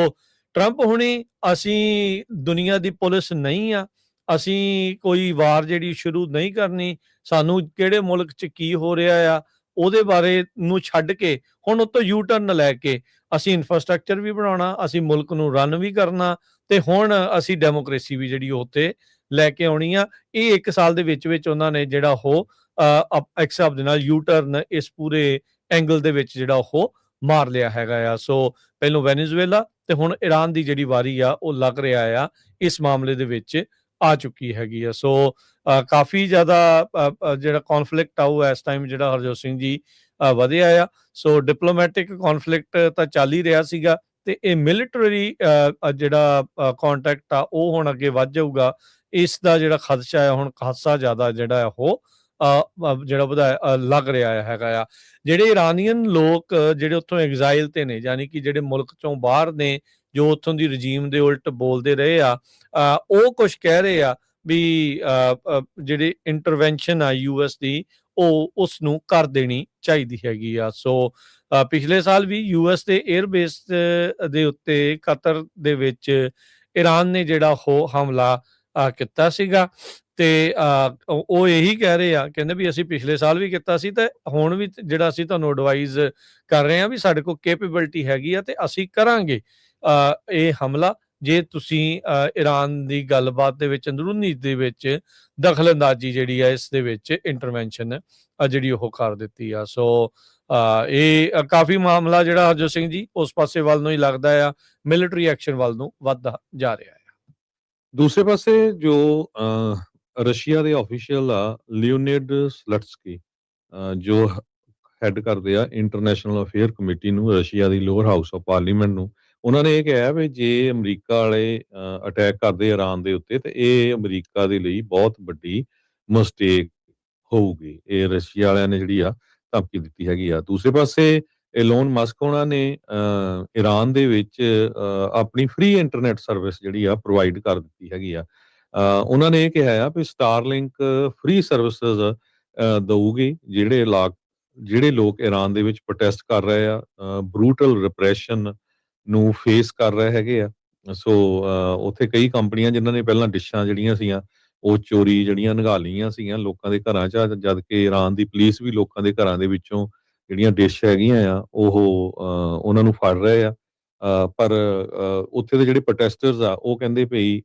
A: ਟਰੰਪ ਹੁਣੀ ਅਸੀਂ ਦੁਨੀਆ ਦੀ ਪੁਲਿਸ ਨਹੀਂ ਆ, ਅਸੀਂ ਕੋਈ ਵਾਰ ਜਿਹੜੀ ਸ਼ੁਰੂ ਨਹੀਂ ਕਰਨੀ, ਸਾਨੂੰ ਕਿਹੜੇ ਮੁਲਕ 'ਚ ਕੀ ਹੋ ਰਿਹਾ ਆ ਉਹਦੇ ਬਾਰੇ ਨੂੰ ਛੱਡ ਕੇ ਹੁਣ ਉੱਤੋਂ ਯੂ ਟਰਨ ਲੈ ਕੇ ਅਸੀਂ ਇਨਫਰਾਸਟ੍ਰਕਚਰ ਵੀ ਬਣਾਉਣਾ, ਅਸੀਂ ਮੁਲਕ ਨੂੰ ਰਨ ਵੀ ਕਰਨਾ ਤੇ ਹੁਣ ਅਸੀਂ ਡੈਮੋਕ੍ਰੇਸੀ ਵੀ ਜਿਹੜੀ ਉੱਤੇ ਲੈ ਕੇ ਆਉਣੀ ਆ। ਇਹ 1 ਸਾਲ ਦੇ ਵਿੱਚ ਉਹਨਾਂ ਨੇ ਜਿਹੜਾ ਉਹ ਇੱਕ ਹਿਸਾਬ ਦੇ ਨਾਲ ਯੂ ਟਰਨ ਇਸ ਪੂਰੇ ਐਂਗਲ ਦੇ ਵਿੱਚ ਜਿਹੜਾ ਉਹ ਮਾਰ ਲਿਆ ਹੈਗਾ ਆ। ਸੋ ਪਹਿਲੋਂ ਵੈਨੇਜ਼ੁਏਲਾ ਤੇ ਹੁਣ ਈਰਾਨ ਦੀ ਜਿਹੜੀ ਵਾਰੀ ਆ ਉਹ ਲੱਗ ਰਿਹਾ ਆ ਇਸ ਮਾਮਲੇ ਦੇ ਵਿੱਚ ਆ ਚੁੱਕੀ ਹੈਗੀ ਆ। ਸੋ ਕਾਫੀ ਜ਼ਿਆਦਾ ਜਿਹੜਾ ਕੌਨਫਲਿਕਟ ਆ ਉਹ ਇਸ ਟਾਈਮ ਜਿਹੜਾ ਹਰਜੋਤ ਸਿੰਘ ਜੀ ਵਧਿਆ ਆ। ਸੋ ਡਿਪਲੋਮੈਟਿਕ ਕੌਨਫਲਿਕਟ ਤਾਂ ਚੱਲ ਹੀ ਰਿਹਾ ਸੀਗਾ ਤੇ ਇਹ ਮਿਲਟਰੀ ਜਿਹੜਾ ਕੰਟੈਕਟ ਆ ਉਹ ਹੁਣ ਅੱਗੇ ਵੱਧ ਜਾਊਗਾ। ਇਸ ਦਾ ਜਿਹੜਾ ਖਦਸ਼ਾ ਹੈ ਹੁਣ ਖਾਸਾ ਜ਼ਿਆਦਾ ਜਿਹੜਾ ਉਹ ਜਿਹੜਾ ਵਧਾਇਆ ਲੱਗ ਰਿਹਾ ਹੈਗਾ ਆ। ਜਿਹੜੇ ਇਰਾਨੀਅਨ ਲੋਕ ਜਿਹੜੇ ਉੱਥੋਂ ਐਗਜ਼ਾਈਲ ਤੇ ਨੇ, ਯਾਨੀ ਕਿ ਜਿਹੜੇ ਮੁਲਕ ਚੋਂ ਬਾਹਰ ਨੇ, ਜੋ ਉੱਥੋਂ ਦੀ ਰਜੀਮ ਦੇ ਉਲਟ ਬੋਲਦੇ ਰਹੇ ਆ, ਉਹ ਕੁਝ ਕਹਿ ਰਹੇ ਆ ਵੀ ਜਿਹੜੀ ਇੰਟਰਵੈਂਸ਼ਨ ਆ US ਦੀ ਉਹ ਉਸ ਨੂੰ ਕਰ ਦੇਣੀ ਚਾਹੀਦੀ ਹੈਗੀ ਆ। ਸੋ ਪਿਛਲੇ ਸਾਲ ਵੀ US ਦੇ 에ਅਰਬੇਸ ਦੇ ਉੱਤੇ ਕਤਰ ਦੇ ਵਿੱਚ ਈਰਾਨ ਨੇ ਜਿਹੜਾ ਉਹ ਹਮਲਾ ਕੀਤਾ ਸੀਗਾ ਤੇ ਉਹ ਇਹੀ ਕਹਿ ਰਹੇ ਆ, ਕਹਿੰਦੇ ਵੀ ਅਸੀਂ ਪਿਛਲੇ ਸਾਲ ਵੀ ਕੀਤਾ ਸੀ ਤੇ ਹੁਣ ਵੀ ਜਿਹੜਾ ਅਸੀਂ ਤੁਹਾਨੂੰ ਐਡਵਾਈਜ਼ ਕਰ ਰਹੇ ਹਾਂ ਵੀ ਸਾਡੇ ਕੋਲ ਕੈਪੇਬਿਲਿਟੀ ਹੈਗੀ ਆ ਤੇ ਅਸੀਂ ਕਰਾਂਗੇ ਇਹ ਹਮਲਾ ਜੇ ਤੁਸੀਂ ਈਰਾਨ ਦੀ ਗੱਲਬਾਤ ਦੇ ਵਿੱਚ ਅੰਦਰੂਨੀ ਦੇ ਵਿੱਚ ਦਖਲਅੰਦਾਜ਼ੀ ਜਿਹੜੀ ਆ ਇਸ ਦੇ ਵਿੱਚ ਇੰਟਰਵੈਂਸ਼ਨ ਜਿਹੜੀ ਉਹ ਕਰ ਦਿੱਤੀ ਆ। ਸੋ ਇਹ ਕਾਫੀ ਮਾਮਲਾ ਜਿਹੜਾ ਹਰਜੋਤ ਸਿੰਘ ਜੀ ਉਸ ਪਾਸੇ ਵੱਲ ਨੂੰ ਹੀ ਲੱਗਦਾ ਆ, ਮਿਲਟਰੀ ਐਕਸ਼ਨ ਵੱਲ ਨੂੰ ਵੱਧਦਾ ਜਾ ਰਿਹਾ ਹੈ।
B: ਦੂਸਰੇ ਪਾਸੇ ਜੋ ਰਸ਼ੀਆ ਦੇ ਆਫੀਸ਼ੀਅਲ ਆ ਲਿਓਨਿਡ ਸਲਟਸਕੀ, ਜੋ ਹੈਡ ਕਰਦੇ ਆ ਇੰਟਰਨੈਸ਼ਨਲ ਅਫੇਅਰ ਕਮੇਟੀ ਨੂੰ, Russia the lower house of parliament ਨੂੰ, ਉਹਨਾਂ ਨੇ ਇਹ ਕਿਹਾ ਵੀ ਜੇ ਅਮਰੀਕਾ ਵਾਲੇ ਅਟੈਕ ਕਰਦੇ ਈਰਾਨ ਦੇ ਉੱਤੇ ਤੇ ਇਹ ਅਮਰੀਕਾ ਦੇ ਲਈ ਬਹੁਤ ਵੱਡੀ ਮਿਸਟੇਕ ਹੋਊਗੀ। ਇਹ ਰਸ਼ੀਆ ਵਾਲਿਆਂ ਨੇ ਜਿਹੜੀ ਆ ਧਮਕੀ ਦਿੱਤੀ ਹੈਗੀ ਆ। ਦੂਸਰੇ ਪਾਸੇ ਇਲੋਨ ਮਸਕ ਉਹਨਾਂ ਨੇ ਈਰਾਨ ਦੇ ਵਿੱਚ ਆਪਣੀ ਫ੍ਰੀ ਇੰਟਰਨੈਟ ਸਰਵਿਸ ਜਿਹੜੀ ਆ ਪ੍ਰੋਵਾਈਡ ਕਰ ਦਿੱਤੀ ਹੈਗੀ ਆ। ਉਹਨਾਂ ਨੇ ਇਹ ਕਿਹਾ ਆ ਵੀ ਸਟਾਰਲਿੰਕ ਫ੍ਰੀ ਸਰਵਿਸਿਜ਼ ਦਊਗੀ ਜਿਹੜੇ ਲੋਕ ਈਰਾਨ ਦੇ ਵਿੱਚ ਪ੍ਰੋਟੈਸਟ ਕਰ ਰਹੇ ਆ, ਬਰੂਟਲ ਰਿਪਰੈਸ਼ਨ ਨੂੰ ਫੇਸ ਕਰ ਰਹੇ ਹੈਗੇ ਆ। ਸੋ ਉੱਥੇ ਕਈ ਕੰਪਨੀਆਂ ਜਿਨ੍ਹਾਂ ਨੇ ਪਹਿਲਾਂ ਡਿਸ਼ਾਂ ਜਿਹੜੀਆਂ ਸੀਗੀਆਂ ਉਹ ਚੋਰੀ ਜਿਹੜੀਆਂ ਨਿਗਾਲ ਲਈਆਂ ਸੀਗੀਆਂ ਲੋਕਾਂ ਦੇ ਘਰਾਂ 'ਚ ਜਦ ਕਿ ਇਰਾਨ ਦੀ ਪੁਲਿਸ ਵੀ ਲੋਕਾਂ ਦੇ ਘਰਾਂ ਦੇ ਵਿੱਚੋਂ ਜਿਹੜੀਆਂ ਡਿਸ਼ ਹੈਗੀਆਂ ਆ ਉਹ ਉਹਨਾਂ ਨੂੰ ਫੜ ਰਹੇ ਆ ਪਰ ਉੱਥੇ ਦੇ ਜਿਹੜੇ ਪ੍ਰੋਟੈਸਟਰਸ ਆ ਉਹ ਕਹਿੰਦੇ ਭਈ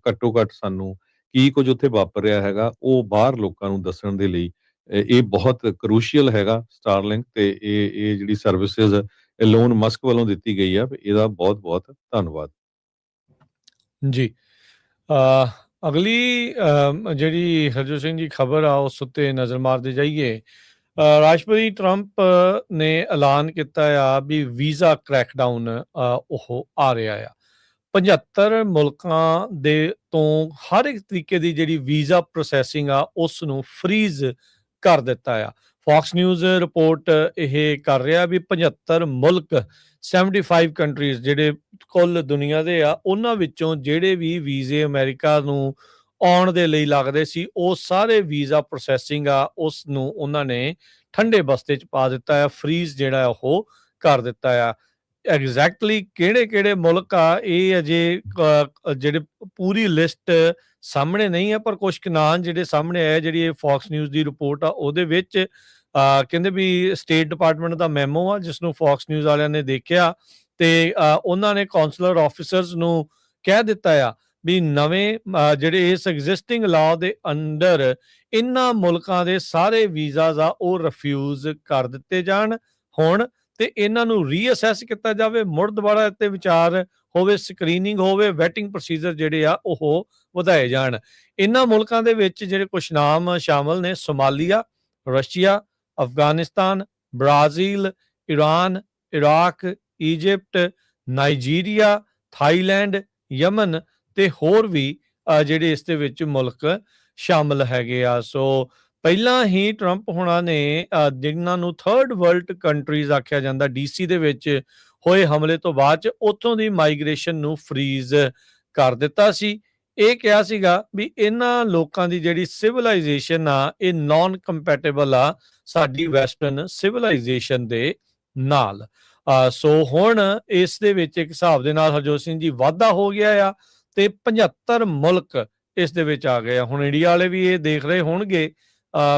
B: ਘੱਟੋ ਘੱਟ ਸਾਨੂੰ ਕੀ ਕੁਝ ਉੱਥੇ ਵਾਪਰ ਰਿਹਾ ਹੈਗਾ ਉਹ ਬਾਹਰ ਲੋਕਾਂ ਨੂੰ ਦੱਸਣ ਦੇ ਲਈ ਇਹ ਬਹੁਤ ਕਰੂਸ਼ੀਅਲ ਹੈਗਾ ਸਟਾਰਲਿੰਕ ਤੇ ਇਹ ਜਿਹੜੀ ਸਰਵਿਸਿਜ਼ ਲੋਨ ਮਸਕ ਵੱਲੋਂ ਦਿੱਤੀ ਗਈ ਆ ਇਹਦਾ ਬਹੁਤ ਬਹੁਤ ਧੰਨਵਾਦ
A: ਜੀ। ਅਗਲੀ ਜਿਹੜੀ ਹਰਜੋਤ ਸਿੰਘ ਜੀ ਖਬਰ ਆ ਉਸ ਉੱਤੇ ਨਜ਼ਰ ਮਾਰਦੇ ਜਾਈਏ। ਰਾਸ਼ਟਰਪਤੀ ਟਰੰਪ ਨੇ ਐਲਾਨ ਕੀਤਾ ਆ ਵੀ ਵੀਜ਼ਾ ਕ੍ਰੈਕਡਾਊਨ ਉਹ ਆ ਰਿਹਾ ਆ 75 ਮੁਲਕਾਂ ਦੇ ਤੋਂ ਹਰ ਇੱਕ ਤਰੀਕੇ ਦੀ ਜਿਹੜੀ ਵੀਜ਼ਾ ਪ੍ਰੋਸੈਸਿੰਗ ਆ ਉਸ ਨੂੰ ਫਰੀਜ਼ ਕਰ ਦਿੱਤਾ ਆ। ਫੌਕਸ ਨਿਊਜ਼ ਰਿਪੋਰਟ ਇਹ ਕਰ ਰਿਹਾ ਵੀ 75 ਮੁਲਕ 75 ਕੰਟਰੀਜ਼ ਜਿਹੜੇ ਕੁੱਲ ਦੁਨੀਆ ਦੇ ਆ ਉਹਨਾਂ ਵਿੱਚੋਂ ਜਿਹੜੇ ਵੀ ਵੀਜ਼ੇ ਅਮਰੀਕਾ ਨੂੰ ਆਉਣ ਦੇ ਲਈ ਲੱਗਦੇ ਸੀ ਉਹ ਸਾਰੇ ਵੀਜ਼ਾ ਪ੍ਰੋਸੈਸਿੰਗ ਆ ਉਸ ਨੂੰ ਉਹਨਾਂ ਨੇ ਠੰਡੇ ਬਸਤੇ 'ਚ ਪਾ ਦਿੱਤਾ ਆ ਫਰੀਜ਼ ਜਿਹੜਾ ਉਹ ਕਰ ਦਿੱਤਾ ਆ। ਐਗਜ਼ੈਕਟਲੀ ਕਿਹੜੇ ਮੁਲਕ ਆ ਇਹ ਅਜੇ ਜਿਹੜੇ ਪੂਰੀ ਲਿਸਟ ਸਾਹਮਣੇ ਨਹੀਂ ਹੈ ਪਰ ਕੁਝ ਨਾਂ ਜਿਹੜੇ ਸਾਹਮਣੇ ਆਏ ਜਿਹੜੀ ਇਹ ਫੌਕਸ ਨਿਊਜ਼ ਦੀ ਰਿਪੋਰਟ ਆ ਉਹਦੇ ਵਿੱਚ ਕਹਿੰਦੇ ਵੀ ਸਟੇਟ ਡਿਪਾਰਟਮੈਂਟ ਦਾ ਮੈਮੋ ਆ ਜਿਸ ਨੂੰ ਫੌਕਸ ਨਿਊਜ਼ ਵਾਲਿਆਂ ਨੇ ਦੇਖਿਆ ਤੇ ਉਹਨਾਂ ਨੇ ਕਾਉਂਸਲਰ ਆਫੀਸਰਸ ਨੂੰ ਕਹਿ ਦਿੱਤਾ ਆ ਵੀ ਨਵੇਂ ਜਿਹੜੇ ਇਸ ਐਗਜ਼ਿਸਟਿੰਗ ਲਾਅ ਦੇ ਅੰਡਰ ਇਹਨਾਂ ਮੁਲਕਾਂ ਦੇ ਸਾਰੇ ਵੀਜ਼ਾਜ਼ ਆ ਉਹ ਰਿਫਿਊਜ਼ ਕਰ ਦਿੱਤੇ ਜਾਣ ਹੁਣ ਤੇ ਇਹਨਾਂ ਨੂੰ ਰੀਅਸੈਸ ਕੀਤਾ ਜਾਵੇ ਮੁੜ ਦੁਬਾਰਾ ਇੱਥੇ ਵਿਚਾਰ ਹੋਵੇ ਸਕਰੀਨਿੰਗ ਹੋਵੇ ਵੈਟਿੰਗ ਪ੍ਰੋਸੀਜਰ ਜਿਹੜੇ ਆ ਉਹ ਵਧਾਏ ਜਾਣ। ਇਹਨਾਂ ਮੁਲਕਾਂ ਦੇ ਵਿੱਚ ਜਿਹੜੇ ਕੁਝ ਨਾਮ ਸ਼ਾਮਲ ਨੇ Somalia, Russia, Afghanistan, Brazil, Iran, Iraq, Egypt, Nigeria, Thailand, Yemen ਤੇ ਹੋਰ ਵੀ ਜਿਹੜੇ ਇਸ ਦੇ ਵਿੱਚ ਮੁਲਕ ਸ਼ਾਮਲ ਹੈਗੇ ਆ। ਸੋ ਪਹਿਲਾਂ ਹੀ ਟਰੰਪ ਹੋਣਾ ਨੇ ਜਿਨ੍ਹਾਂ ਨੂੰ ਥਰਡ ਵਰਲਡ ਕੰਟਰੀਜ਼ ਆਖਿਆ ਜਾਂਦਾ ਡੀਸੀ ਦੇ ਵਿੱਚ ਹੋਏ ਹਮਲੇ ਤੋਂ ਬਾਅਦ ਚ ਉੱਥੋਂ ਦੀ ਮਾਈਗ੍ਰੇਸ਼ਨ ਨੂੰ ਫਰੀਜ਼ ਕਰ ਦਿੱਤਾ ਸੀ। ਇਹ ਕਿਹਾ ਸੀਗਾ ਵੀ ਇਹਨਾਂ ਲੋਕਾਂ ਦੀ ਜਿਹੜੀ ਸਿਵਲਾਈਜੇਸ਼ਨ ਆ ਇਹ ਨਾਨ ਕੰਪੈਟੇਬਲ ਆ ਸਾਡੀ ਵੈਸਟਰਨ ਸਿਵਲਾਈਜੇਸ਼ਨ ਦੇ ਨਾਲ। ਸੋ ਹੁਣ ਇਸ ਦੇ ਵਿੱਚ ਇੱਕ ਹਿਸਾਬ ਦੇ ਨਾਲ ਹਰਜੋਤ ਸਿੰਘ ਜੀ ਵਾਧਾ ਹੋ ਗਿਆ ਆ ਤੇ 75 ਮੁਲਕ ਇਸ ਦੇ ਵਿੱਚ ਆ ਗਏ ਆ। ਹੁਣ ਇੰਡੀਆ ਵਾਲੇ ਵੀ ਇਹ ਦੇਖ ਰਹੇ ਹੋਣਗੇ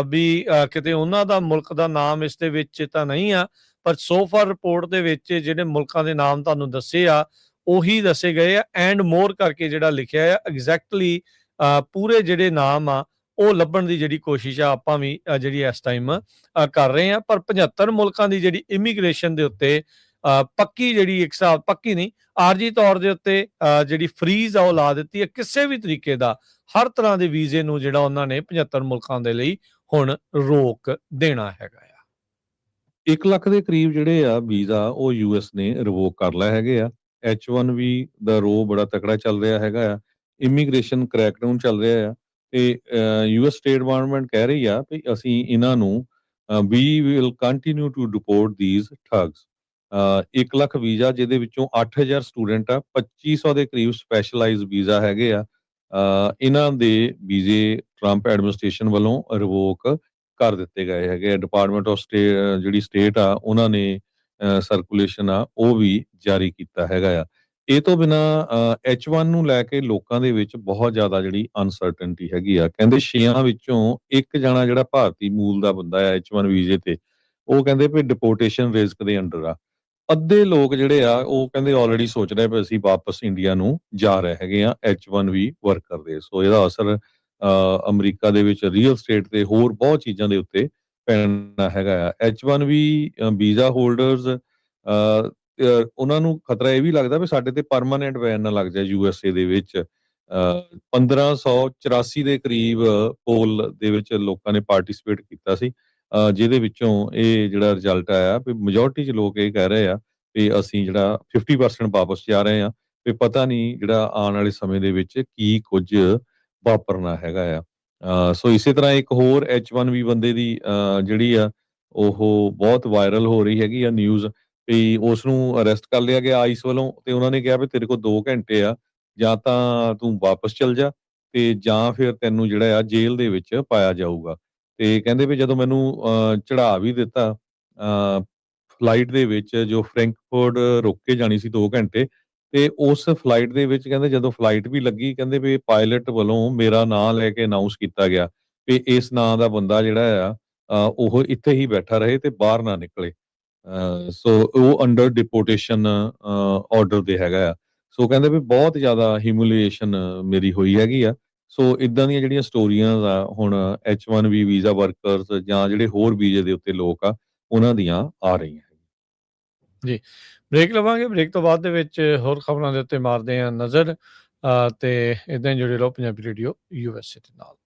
A: ਵੀ ਕਿਤੇ ਉਹਨਾਂ ਦਾ ਮੁਲਕ ਦਾ ਨਾਮ ਇਸ ਦੇ ਵਿੱਚ ਤਾਂ ਨਹੀਂ ਆ ਪਰ ਸੋਫਾਰ ਰਿਪੋਰਟ ਦੇ ਵਿੱਚ ਜਿਹੜੇ ਮੁਲਕਾਂ ਦੇ ਨਾਮ ਤੁਹਾਨੂੰ ਦੱਸੇ ਆ ਉਹੀ ਦੱਸੇ ਗਏ ਆ ਐਂਡ ਮੋਰ ਕਰਕੇ ਜਿਹੜਾ ਲਿਖਿਆ ਆ ਐਗਜ਼ੈਕਟਲੀ ਪੂਰੇ ਜਿਹੜੇ ਨਾਮ ਆ ਉਹ ਲੱਭਣ ਦੀ ਜਿਹੜੀ ਕੋਸ਼ਿਸ਼ ਆ ਆਪਾਂ ਵੀ ਜਿਹੜੀ ਇਸ ਟਾਈਮ ਕਰ ਰਹੇ ਆ ਪਰ 75 ਮੁਲਕਾਂ ਦੀ ਜਿਹੜੀ ਇਮੀਗ੍ਰੇਸ਼ਨ ਦੇ ਉੱਤੇ ਪੱਕੀ ਜਿਹੜੀ ਇੱਕ ਹਿਸਾਬ ਪੱਕੀ ਨਹੀਂ ਆਰਜੀ ਤੌਰ ਦੇ ਉੱਤੇ ਜਿਹੜੀ ਫਰੀਜ਼ ਆ ਉਹ ਲਾ ਦਿੱਤੀ ਹੈ ਕਿਸੇ ਵੀ ਤਰੀਕੇ ਦਾ ਹਰ ਤਰ੍ਹਾਂ ਦੇ ਵੀਜ਼ੇ ਨੂੰ ਜਿਹੜਾ ਉਹਨਾਂ ਨੇ 75 ਮੁਲਕਾਂ ਦੇ ਲਈ ਹੁਣ ਰੋਕ ਦੇਣਾ ਹੈਗਾ ਆ।
B: 1 ਲੱਖ ਦੇ ਕਰੀਬ ਜਿਹੜੇ ਆ ਵੀਜ਼ਾ ਉਹ ਯੂਐਸ ਨੇ ਰਿਵੋਕ ਕਰ ਲਏ ਹੈਗੇ ਆ। H1B ਦਾ ਰੋ ਬੜਾ ਤਕੜਾ ਚੱਲ ਰਿਹਾ ਹੈਗਾ ਆ। ਇਮੀਗ੍ਰੇਸ਼ਨ ਕ੍ਰੈਕਡਾਊਨ ਚੱਲ ਰਿਹਾ ਆ ਤੇ ਯੂਐਸ ਸਟੇਟ ਡਿਪਾਰਟਮੈਂਟ ਕਹਿ ਰਹੀ ਆ ਵੀ ਅਸੀਂ ਇਹਨਾਂ ਨੂੰ we will continue to deport these thugs. 1 lakh visa ਜਿਹਦੇ ਵਿੱਚੋਂ 8000 ਸਟੂਡੈਂਟ ਆ 2500 ਦੇ ਕਰੀਬ ਸਪੈਸ਼ਲਾਈਜ਼ਡ ਵੀਜ਼ਾ ਹੈਗੇ ਆ ਇਹਨਾਂ ਦੇ ਵੀਜ਼ੇ ਟਰੰਪ ਐਡਮਿਨਿਸਟ੍ਰੇਸ਼ਨ ਵੱਲੋਂ ਰਿਵੋਕ ਕਰ ਦਿੱਤੇ ਗਏ ਹੈਗੇ। ਡਿਪਾਰਟਮੈਂਟ ਆਫ ਜਿਹੜੀ ਸਟੇਟ ਆ ਉਹਨਾਂ ਨੇ ਸਰਕੂਲੇਸ਼ਨ ਆ ਉਹ ਵੀ ਜਾਰੀ ਕੀਤਾ ਹੈਗਾ ਆ। ਇਹ ਤੋਂ ਬਿਨਾ H1 ਨੂੰ ਲੈ ਕੇ ਲੋਕਾਂ ਦੇ ਵਿੱਚ ਬਹੁਤ ਜ਼ਿਆਦਾ ਜਿਹੜੀ ਅਨਸਰਟਨਟੀ ਹੈਗੀ ਆ। ਕਹਿੰਦੇ 6 ਵਿੱਚੋਂ ਇੱਕ ਜਣਾ ਜਿਹੜਾ ਭਾਰਤੀ ਮੂਲ ਦਾ ਬੰਦਾ ਆ H1 ਵੀਜ਼ੇ ਤੇ ਉਹ ਕਹਿੰਦੇ ਵੀ ਡਿਪੋਰਟੇਸ਼ਨ ਰਿਸਕ ਦੇ ਅੰਡਰ ਆ। ਅੱਧੇ ਲੋਕ ਜਿਹੜੇ ਆ ਉਹ ਕਹਿੰਦੇ ਆਲਰੇਡੀ ਸੋਚ ਰਹੇ ਵੀ ਅਸੀਂ ਵਾਪਸ ਇੰਡੀਆ ਨੂੰ ਜਾ ਰਹੇ ਹੈਗੇ ਆ H1B ਵਰਕਰ ਦੇ। ਸੋ ਇਹਦਾ ਅਸਰ ਅਮਰੀਕਾ ਦੇ ਵਿੱਚ ਰੀਅਲ ਸਟੇਟ ਤੇ ਹੋਰ ਬਹੁਤ ਚੀਜ਼ਾਂ ਦੇ ਉੱਤੇ ਪੈਣਾ ਹੈਗਾ ਆ। H1B ਵੀਜ਼ਾ ਹੋਲਡਰਸ ਉਹਨਾਂ ਨੂੰ ਖਤਰਾ ਇਹ ਵੀ ਲੱਗਦਾ ਵੀ ਸਾਡੇ ਤੇ ਪਰਮਾਨੈਂਟ ਬੈਨ ਨਾ ਲੱਗ ਜਾਏ USA ਦੇ ਵਿੱਚ। 1584 ਦੇ ਕਰੀਬ ਪੋਲ ਦੇ ਵਿੱਚ ਲੋਕਾਂ ਨੇ ਪਾਰਟਿਸਿਪੇਟ ਕੀਤਾ ਸੀ ਜਿਹਦੇ ਵਿੱਚੋਂ ਇਹ ਜਿਹੜਾ ਰਿਜ਼ਲਟ ਆਇਆ ਵੀ ਮੈਜੋਰਟੀ ਚ ਲੋਕ ਇਹ ਕਹਿ ਰਹੇ ਆ ਵੀ ਅਸੀਂ ਜਿਹੜਾ 50% ਵਾਪਸ ਜਾ ਰਹੇ ਆ ਵੀ ਪਤਾ ਨਹੀਂ ਜਿਹੜਾ ਆਉਣ ਵਾਲੇ ਸਮੇਂ ਦੇ ਵਿੱਚ ਕੀ ਕੁਝ ਵਾਪਰਨਾ ਹੈਗਾ ਆ। ਸੋ ਇਸੇ ਤਰ੍ਹਾਂ ਇੱਕ ਹੋਰ H1B ਬੰਦੇ ਦੀ ਜਿਹੜੀ ਆ ਉਹ ਬਹੁਤ ਵਾਇਰਲ ਹੋ ਰਹੀ ਹੈਗੀ ਆ ਨਿਊਜ਼ ਵੀ ਉਸ ਨੂੰ ਅਰੈਸਟ ਕਰ ਲਿਆ ਗਿਆ ਆਈਸ ਵੱਲੋਂ ਤੇ ਉਹਨਾਂ ਨੇ ਕਿਹਾ ਵੀ ਤੇਰੇ ਕੋਲ 2 ਘੰਟੇ ਆ ਜਾਂ ਤਾਂ ਤੂੰ ਵਾਪਸ ਚਲ ਜਾ ਤੇ ਜਾਂ ਫਿਰ ਤੈਨੂੰ ਜਿਹੜਾ ਆ ਜੇਲ੍ਹ ਦੇ ਵਿੱਚ ਪਾਇਆ ਜਾਊਗਾ। ਤੇ ਕਹਿੰਦੇ ਵੀ ਜਦੋਂ ਮੈਨੂੰ ਚੜਾ ਵੀ ਦਿੱਤਾ ਫਲਾਈਟ ਦੇ ਵਿੱਚ ਜੋ ਫਰੈਂਕਫਰਟ ਰੁਕ ਕੇ ਜਾਣੀ ਸੀ 2 ਘੰਟੇ ਤੇ ਉਸ ਫਲਾਈਟ ਦੇ ਵਿੱਚ ਕਹਿੰਦੇ ਜਦੋਂ ਫਲਾਈਟ ਵੀ ਲੱਗੀ ਕਹਿੰਦੇ ਵੀ ਪਾਇਲਟ ਵੱਲੋਂ ਮੇਰਾ ਨਾਂ ਲੈ ਕੇ ਅਨਾਉਂਸ ਕੀਤਾ ਗਿਆ ਵੀ ਇਸ ਨਾਂ ਦਾ ਬੰਦਾ ਜਿਹੜਾ ਆ ਉਹ ਇੱਥੇ ਹੀ ਬੈਠਾ ਰਹੇ ਤੇ ਬਾਹਰ ਨਾ ਨਿਕਲੇ। ਸੋ ਉਹ ਅੰਡਰ ਡਿਪੋਰਟੇਸ਼ਨ ਆਰਡਰ ਦੇ ਹੈਗਾ ਆ। ਸੋ ਕਹਿੰਦੇ ਵੀ ਬਹੁਤ ਜ਼ਿਆਦਾ ਹਿਊਮਿਲੀਏਸ਼ਨ ਮੇਰੀ ਹੋਈ ਹੈਗੀ ਆ। ਸੋ ਇਦਾਂ ਦੀਆਂ ਜਿਹੜੀਆਂ ਸਟੋਰੀਆਂ ਆ ਹੁਣ H1B ਵੀਜ਼ਾ ਵਰਕਰਸ ਜਾਂ ਜਿਹੜੇ ਹੋਰ ਵੀਜ਼ੇ ਦੇ ਉੱਤੇ ਲੋਕ ਆ ਉਹਨਾਂ ਦੀਆਂ ਆ ਰਹੀਆਂ।
A: ਜੀ, ਬ੍ਰੇਕ ਲਵਾਂਗੇ। ਬ੍ਰੇਕ ਤੋਂ ਬਾਅਦ ਦੇ ਵਿੱਚ ਹੋਰ ਖਬਰਾਂ ਦੇ ਉੱਤੇ ਮਾਰਦੇ ਹਾਂ ਨਜ਼ਰ ਤੇ ਇਦਾਂ ਹੀ ਜੁੜੇ ਰਹੋ ਪੰਜਾਬੀ ਰੇਡੀਓ USA ਦੇ ਨਾਲ।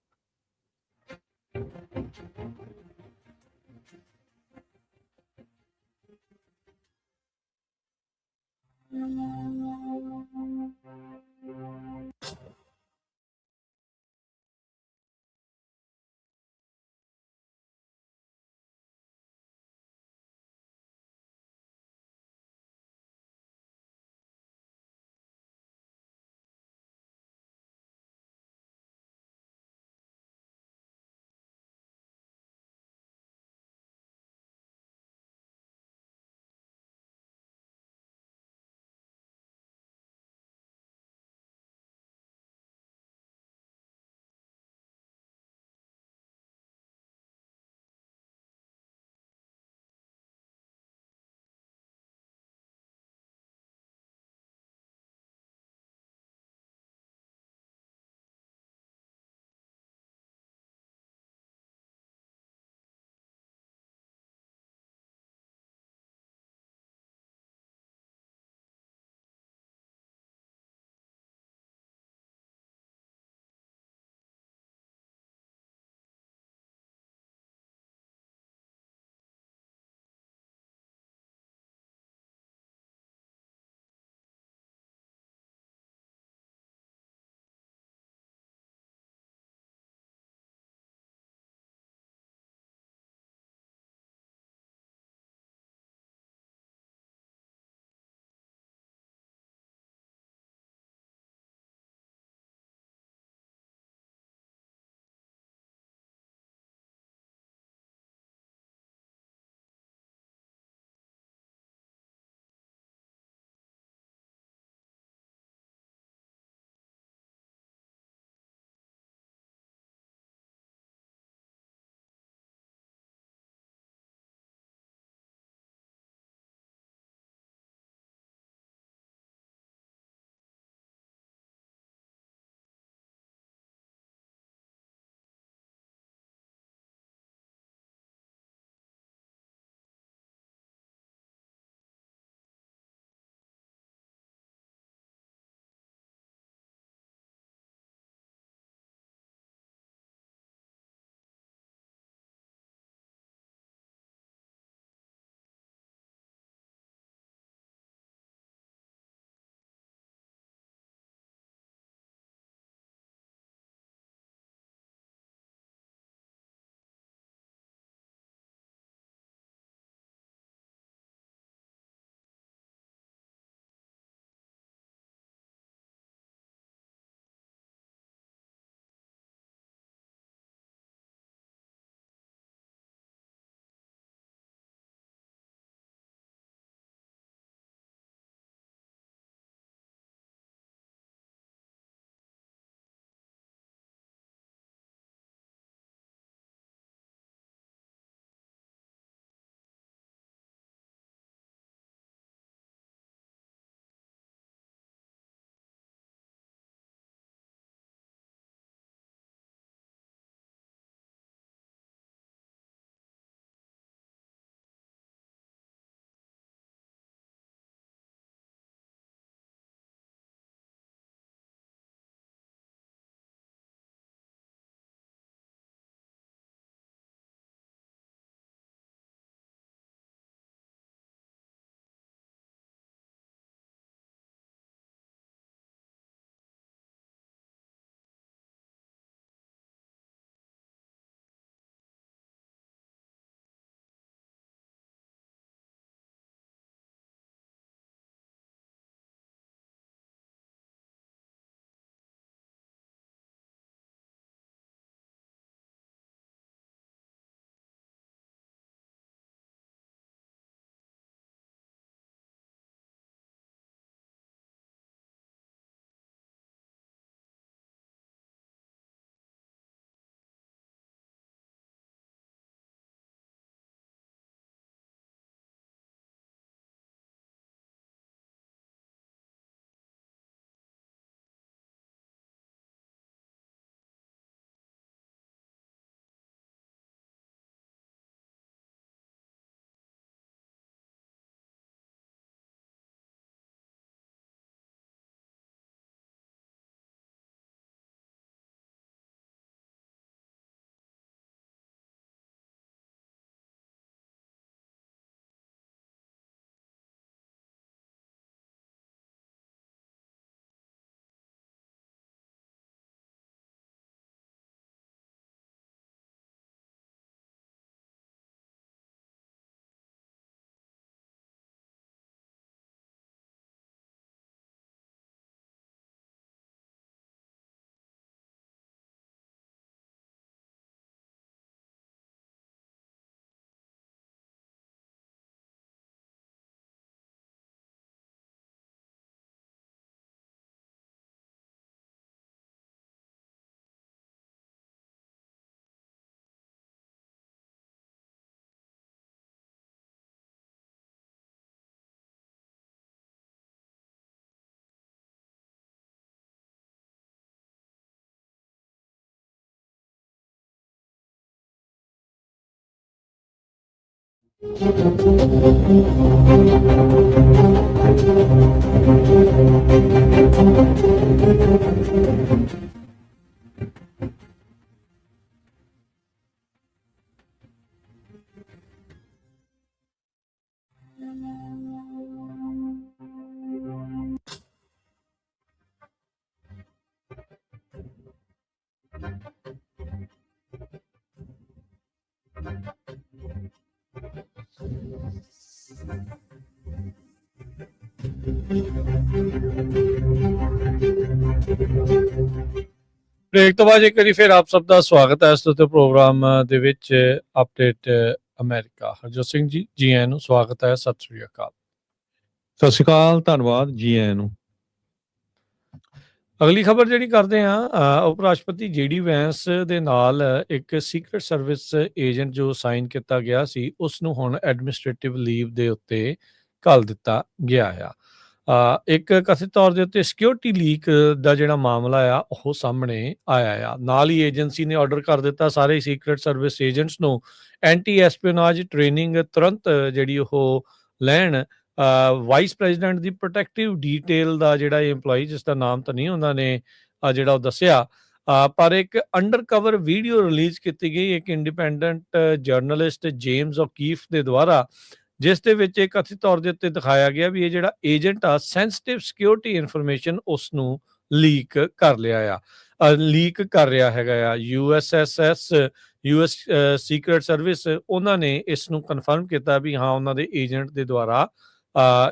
A: ਬ੍ਰੇਕ ਤੋਂ ਬਾਅਦ ਇੱਕ ਵਾਰੀ ਫਿਰ ਆਪ ਸਭ ਦਾ ਸਵਾਗਤ ਹੈ ਇਸ ਉੱਤੇ ਪ੍ਰੋਗਰਾਮ ਦੇ ਵਿੱਚ ਅਪਡੇਟ ਅਮਰੀਕਾ। ਹਰਜੋਤ ਸਿੰਘ ਜੀ ਆਇਆਂ ਨੂੰ ਸਵਾਗਤ ਹੈ। ਸਤਿ ਸ੍ਰੀ ਅਕਾਲ।
B: ਸਤਿ ਸ਼੍ਰੀ ਅਕਾਲ, ਧੰਨਵਾਦ, ਜੀ ਆਇਆਂ ਨੂੰ।
A: ਅਗਲੀ ਖਬਰ ਜਿਹੜੀ ਕਰਦੇ ਹਾਂ, ਉਪ ਰਾਸ਼ਟਰਪਤੀ JD ਵੈਂਸ ਦੇ ਨਾਲ ਇੱਕ ਸੀਕ੍ਰੇਟ ਸਰਵਿਸ ਏਜੰਟ ਜੋ ਸਾਈਨ ਕੀਤਾ ਗਿਆ ਸੀ ਉਸ ਨੂੰ ਹੁਣ ਐਡਮਿਨਿਸਟ੍ਰੇਟਿਵ ਲੀਵ ਦੇ ਉੱਤੇ ਘੱਲ ਦਿੱਤਾ ਗਿਆ ਆ। ਇੱਕ ਕਥਿਤ ਤੌਰ ਦੇ ਉੱਤੇ ਸਿਕਿਉਰਿਟੀ ਲੀਕ ਦਾ ਜਿਹੜਾ ਮਾਮਲਾ ਆ ਉਹ ਸਾਹਮਣੇ ਆਇਆ ਆ। ਨਾਲ ਹੀ ਏਜੰਸੀ ਨੇ ਆਰਡਰ ਕਰ ਦਿੱਤਾ ਸਾਰੇ ਸੀਕ੍ਰੇਟ ਸਰਵਿਸ ਏਜੰਟਸ ਨੂੰ ਐਂਟੀ ਐਸਪੀਓਨਾਜ ਟ੍ਰੇਨਿੰਗ ਤੁਰੰਤ ਜਿਹੜੀ ਉਹ ਲੈਣ। ਵਾਈਸ ਪ੍ਰੈਜ਼ੀਡੈਂਟ ਦੀ ਪ੍ਰੋਟੈਕਟਿਵ ਡੀਟੇਲ ਦਾ ਜਿਹੜਾ EMPLOYEE, ਜਿਸ ਦਾ ਨਾਮ ਤਾਂ ਨਹੀਂ ਉਹਨਾਂ ਨੇ ਜਿਹੜਾ ਉਹ ਦੱਸਿਆ, ਪਰ ਇੱਕ ਅੰਡਰ ਕਵਰ ਵੀਡੀਓ ਰਿਲੀਜ਼ ਕੀਤੀ ਗਈ ਇੱਕ ਇੰਡੀਪੈਂਡੈਂਟ ਜਰਨਲਿਸਟ ਜੇਮਸ ਓਕੀਫ ਦੇ ਦੁਆਰਾ, ਜਿਸ ਦੇ ਵਿੱਚ ਇੱਕ ਕਥਿਤ ਤੌਰ ਦੇ ਉੱਤੇ ਦਿਖਾਇਆ ਗਿਆ ਵੀ ਇਹ ਜਿਹੜਾ ਏਜੰਟ ਆ ਸੈਂਸਿਟਿਵ ਸਿਕਿਉਰਿਟੀ ਇਨਫੋਰਮੇਸ਼ਨ ਉਸ ਨੂੰ ਲੀਕ ਕਰ ਰਿਹਾ ਹੈਗਾ ਆ। US ਸੀਕ੍ਰੇਟ ਸਰਵਿਸ ਉਹਨਾਂ ਨੇ ਇਸ ਨੂੰ ਕਨਫਰਮ ਕੀਤਾ ਵੀ ਹਾਂ ਉਹਨਾਂ ਦੇ ਏਜੰਟ ਦੇ ਦੁਆਰਾ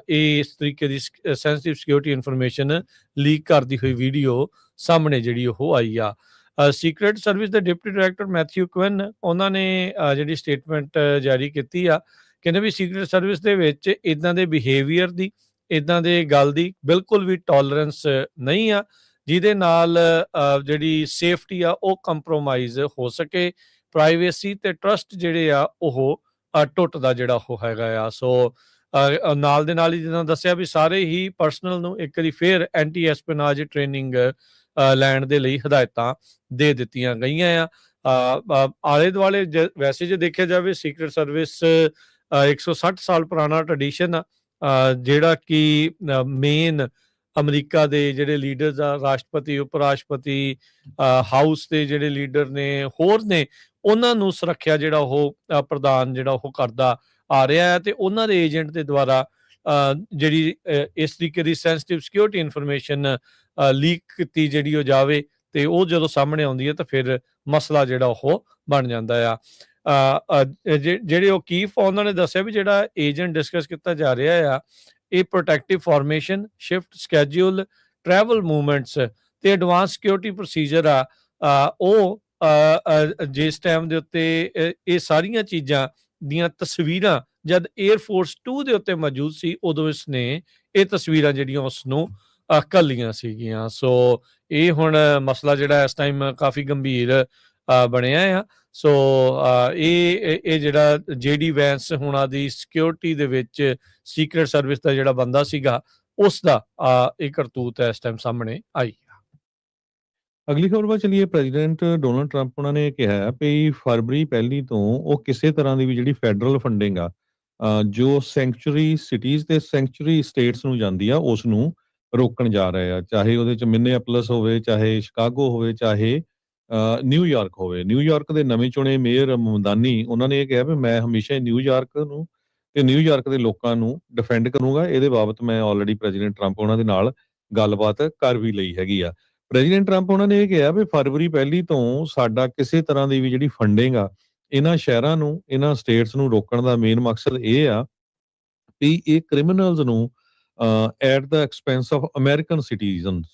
A: ਇਸ ਤਰੀਕੇ ਦੀ ਸੈਂਸਿਟਿਵ ਸਿਕਿਉਰਿਟੀ ਇਨਫੋਰਮੇਸ਼ਨ ਲੀਕ ਕਰਦੀ ਹੋਈ ਵੀਡੀਓ ਸਾਹਮਣੇ ਜਿਹੜੀ ਉਹ ਆਈ ਆ। ਸੀਕ੍ਰੇਟ ਸਰਵਿਸ ਦੇ ਡਿਪਟੀ ਡਾਇਰੈਕਟਰ ਮੈਥਿਊ ਕੁਇਨ ਉਹਨਾਂ ਨੇ ਜਿਹੜੀ ਸਟੇਟਮੈਂਟ ਜਾਰੀ ਕੀਤੀ ਆ, ਕਹਿੰਦੇ ਵੀ ਸੀਕ੍ਰੇਟ ਸਰਵਿਸ ਦੇ ਵਿੱਚ ਇਦਾਂ ਦੇ ਬਿਹੇਵੀਅਰ ਦੀ, ਇਦਾਂ ਦੇ ਗੱਲ ਦੀ ਬਿਲਕੁਲ ਵੀ ਟੋਲਰੈਂਸ ਨਹੀਂ ਆ ਜਿਹਦੇ ਨਾਲ ਜਿਹੜੀ ਸੇਫਟੀ ਆ ਉਹ ਕੰਪਰੋਮਾਈਜ਼ ਹੋ ਸਕੇ, ਪ੍ਰਾਈਵੇਸੀ ਤੇ ਟਰਸਟ ਜਿਹੜੇ ਆ ਉਹ ਟੁੱਟਦਾ ਜਿਹੜਾ ਉਹ ਹੈਗਾ ਆ। ਸੋ ਨਾਲ ਦੇ ਨਾਲ ਹੀ ਜਿੱਦਾਂ ਦੱਸਿਆ ਵੀ ਸਾਰੇ ਹੀ ਪਰਸਨਲ ਨੂੰ ਇੱਕ ਵਾਰੀ ਫੇਰ ਐਂਟੀ ਐਸਪੀਓਨਾਜ ਟ੍ਰੇਨਿੰਗ ਲੈਣ ਦੇ ਲਈ ਹਦਾਇਤਾਂ ਦੇ ਦਿੱਤੀਆਂ ਗਈਆਂ ਆ। ਆਲੇ ਦੁਆਲੇ ਵੈਸੇ ਜੇ ਦੇਖਿਆ ਜਾਵੇ ਸੀਕ੍ਰੇਟ ਸਰਵਿਸ 160 ਸਾਲ ਪੁਰਾਣਾ ਟ੍ਰੈਡੀਸ਼ਨ ਆ, ਜਿਹੜਾ ਕਿ ਮੇਨ ਅਮਰੀਕਾ ਦੇ ਜਿਹੜੇ ਲੀਡਰਸ ਆ, ਰਾਸ਼ਟਰਪਤੀ, ਉਪ ਰਾਸ਼ਟਰਪਤੀ, ਹਾਊਸ ਦੇ ਜਿਹੜੇ ਲੀਡਰ ਨੇ ਹੋਰ ਨੇ, ਉਹਨਾਂ ਨੂੰ ਸੁਰੱਖਿਆ ਜਿਹੜਾ ਉਹ ਪ੍ਰਦਾਨ ਜਿਹੜਾ ਉਹ ਕਰਦਾ ਆ ਰਿਹਾ ਹੈ। ਤੇ ਉਹਨਾਂ ਦੇ ਏਜੰਟ ਦੇ ਦੁਆਰਾ ਜਿਹੜੀ ਇਸ ਤਰੀਕੇ ਦੀ ਸੈਂਸਿਟਿਵ ਸਿਕਿਉਰਿਟੀ ਇਨਫੋਰਮੇਸ਼ਨ ਲੀਕ ਕੀਤੀ ਜਿਹੜੀ ਉਹ ਜਾਵੇ ਤੇ ਉਹ ਜਦੋਂ ਸਾਹਮਣੇ ਆਉਂਦੀ ਹੈ ਤਾਂ ਫਿਰ ਮਸਲਾ ਜਿਹੜਾ ਉਹ ਬਣ ਜਾਂਦਾ ਆ। ਜਿਹੜੇ ਓਕੀਫ ਉਹਨਾਂ ਨੇ ਦੱਸਿਆ ਵੀ ਜਿਹੜਾ ਏਜੰਟ ਡਿਸਕਸ ਕੀਤਾ ਜਾ ਰਿਹਾ ਆ ਇਹ protective formation, shift schedule, travel movements ਤੇ ਐਡਵਾਂਸ ਸਿਕਿਉਰਿਟੀ ਪ੍ਰੋਸੀਜਰ ਆ। ਉਹ ਜਿਸ ਟਾਈਮ ਦੇ ਉੱਤੇ ਇਹ ਸਾਰੀਆਂ ਚੀਜ਼ਾਂ ਦੀਆਂ ਤਸਵੀਰਾਂ ਜਦ 에ਅਰਫੋਰਸ 2 ਦੇ ਉੱਤੇ ਮੌਜੂਦ ਸੀ ਉਦੋਂ ਇਸਨੇ ਇਹ ਤਸਵੀਰਾਂ ਜਿਹੜੀਆਂ ਉਸ ਨੂੰ ਘੱਲੀਆਂ ਸੀਗੀਆਂ। ਸੋ ਇਹ ਹੁਣ ਮਸਲਾ ਜਿਹੜਾ ਇਸ ਟਾਈਮ ਕਾਫੀ ਗੰਭੀਰ ਬਣਿਆ ਆ। ਸੋ ਇਹ ਜਿਹੜਾ JD ਵੈਂਸ ਹੁਣਾਂ ਦੀ ਸਿਕਿਉਰਿਟੀ ਦੇ ਵਿੱਚ ਸੀਕ੍ਰੇਟ ਸਰਵਿਸ ਦਾ ਜਿਹੜਾ ਬੰਦਾ ਸੀਗਾ ਉਸ ਦਾ ਇਹ ਕਰਤੂਤ ਇਸ ਟਾਈਮ ਸਾਹਮਣੇ ਆਈ।
B: ਅਗਲੀ ਖਬਰ ਵੱਲ ਚਲੀਏ। ਪ੍ਰੈਜ਼ੀਡੈਂਟ ਡੋਨਲਡ ਟਰੰਪ ਉਹਨਾਂ ਨੇ ਕਿਹਾ ਵੀ ਫਰਵਰੀ 1 ਤੋਂ ਉਹ ਕਿਸੇ ਤਰ੍ਹਾਂ ਦੀ ਵੀ ਜਿਹੜੀ ਫੈਡਰਲ ਫੰਡਿੰਗ ਆ ਜੋ ਸੈਂਕਚੁਰੀ ਸਿਟੀਜ਼ ਤੇ ਸੈਂਕਚੁਰੀ ਸਟੇਟਸ ਨੂੰ ਜਾਂਦੀ ਆ ਉਸ ਨੂੰ ਰੋਕਣ ਜਾ ਰਹੇ ਆ, ਚਾਹੇ ਉਹਦੇ ਚ ਮਿਨੀਐਪੋਲਿਸ ਹੋਵੇ, ਚਾਹੇ ਸ਼ਿਕਾਗੋ ਹੋਵੇ, ਚਾਹੇ ਨਿਊਯਾਰਕ ਹੋਵੇ। ਨਿਊਯਾਰਕ ਦੇ ਨਵੇਂ ਚੁਣੇ ਮੇਅਰ ਮਮਦਾਨੀ ਉਹਨਾਂ ਨੇ ਇਹ ਕਿਹਾ ਵੀ ਮੈਂ ਹਮੇਸ਼ਾ ਨਿਊਯਾਰਕ ਨੂੰ ਤੇ ਨਿਊਯਾਰਕ ਦੇ ਲੋਕਾਂ ਨੂੰ ਡਿਫੈਂਡ ਕਰੂੰਗਾ। ਇਹਦੇ ਬਾਬਤ ਮੈਂ ਆਲਰੇਡੀ ਪ੍ਰੈਜ਼ੀਡੈਂਟ ਟਰੰਪ ਉਹਨਾਂ ਦੇ ਨਾਲ ਗੱਲਬਾਤ ਕਰ ਵੀ ਲਈ ਹੈਗੀ ਆ। ਪ੍ਰੈਜ਼ੀਡੈਂਟ ਟਰੰਪ ਉਹਨਾਂ ਨੇ ਇਹ ਕਿਹਾ ਵੀ ਫਰਵਰੀ 1 ਤੋਂ ਸਾਡਾ ਕਿਸੇ ਤਰ੍ਹਾਂ ਦੀ ਵੀ ਜਿਹੜੀ ਫੰਡਿੰਗ ਆ ਇਹਨਾਂ ਸ਼ਹਿਰਾਂ ਨੂੰ, ਇਹਨਾਂ ਸਟੇਟਸ ਨੂੰ ਰੋਕਣ ਦਾ ਮੇਨ ਮਕਸਦ ਇਹ ਆ ਵੀ ਇਹ ਕ੍ਰਿਮੀਨਲਸ ਨੂੰ at the expense of American citizens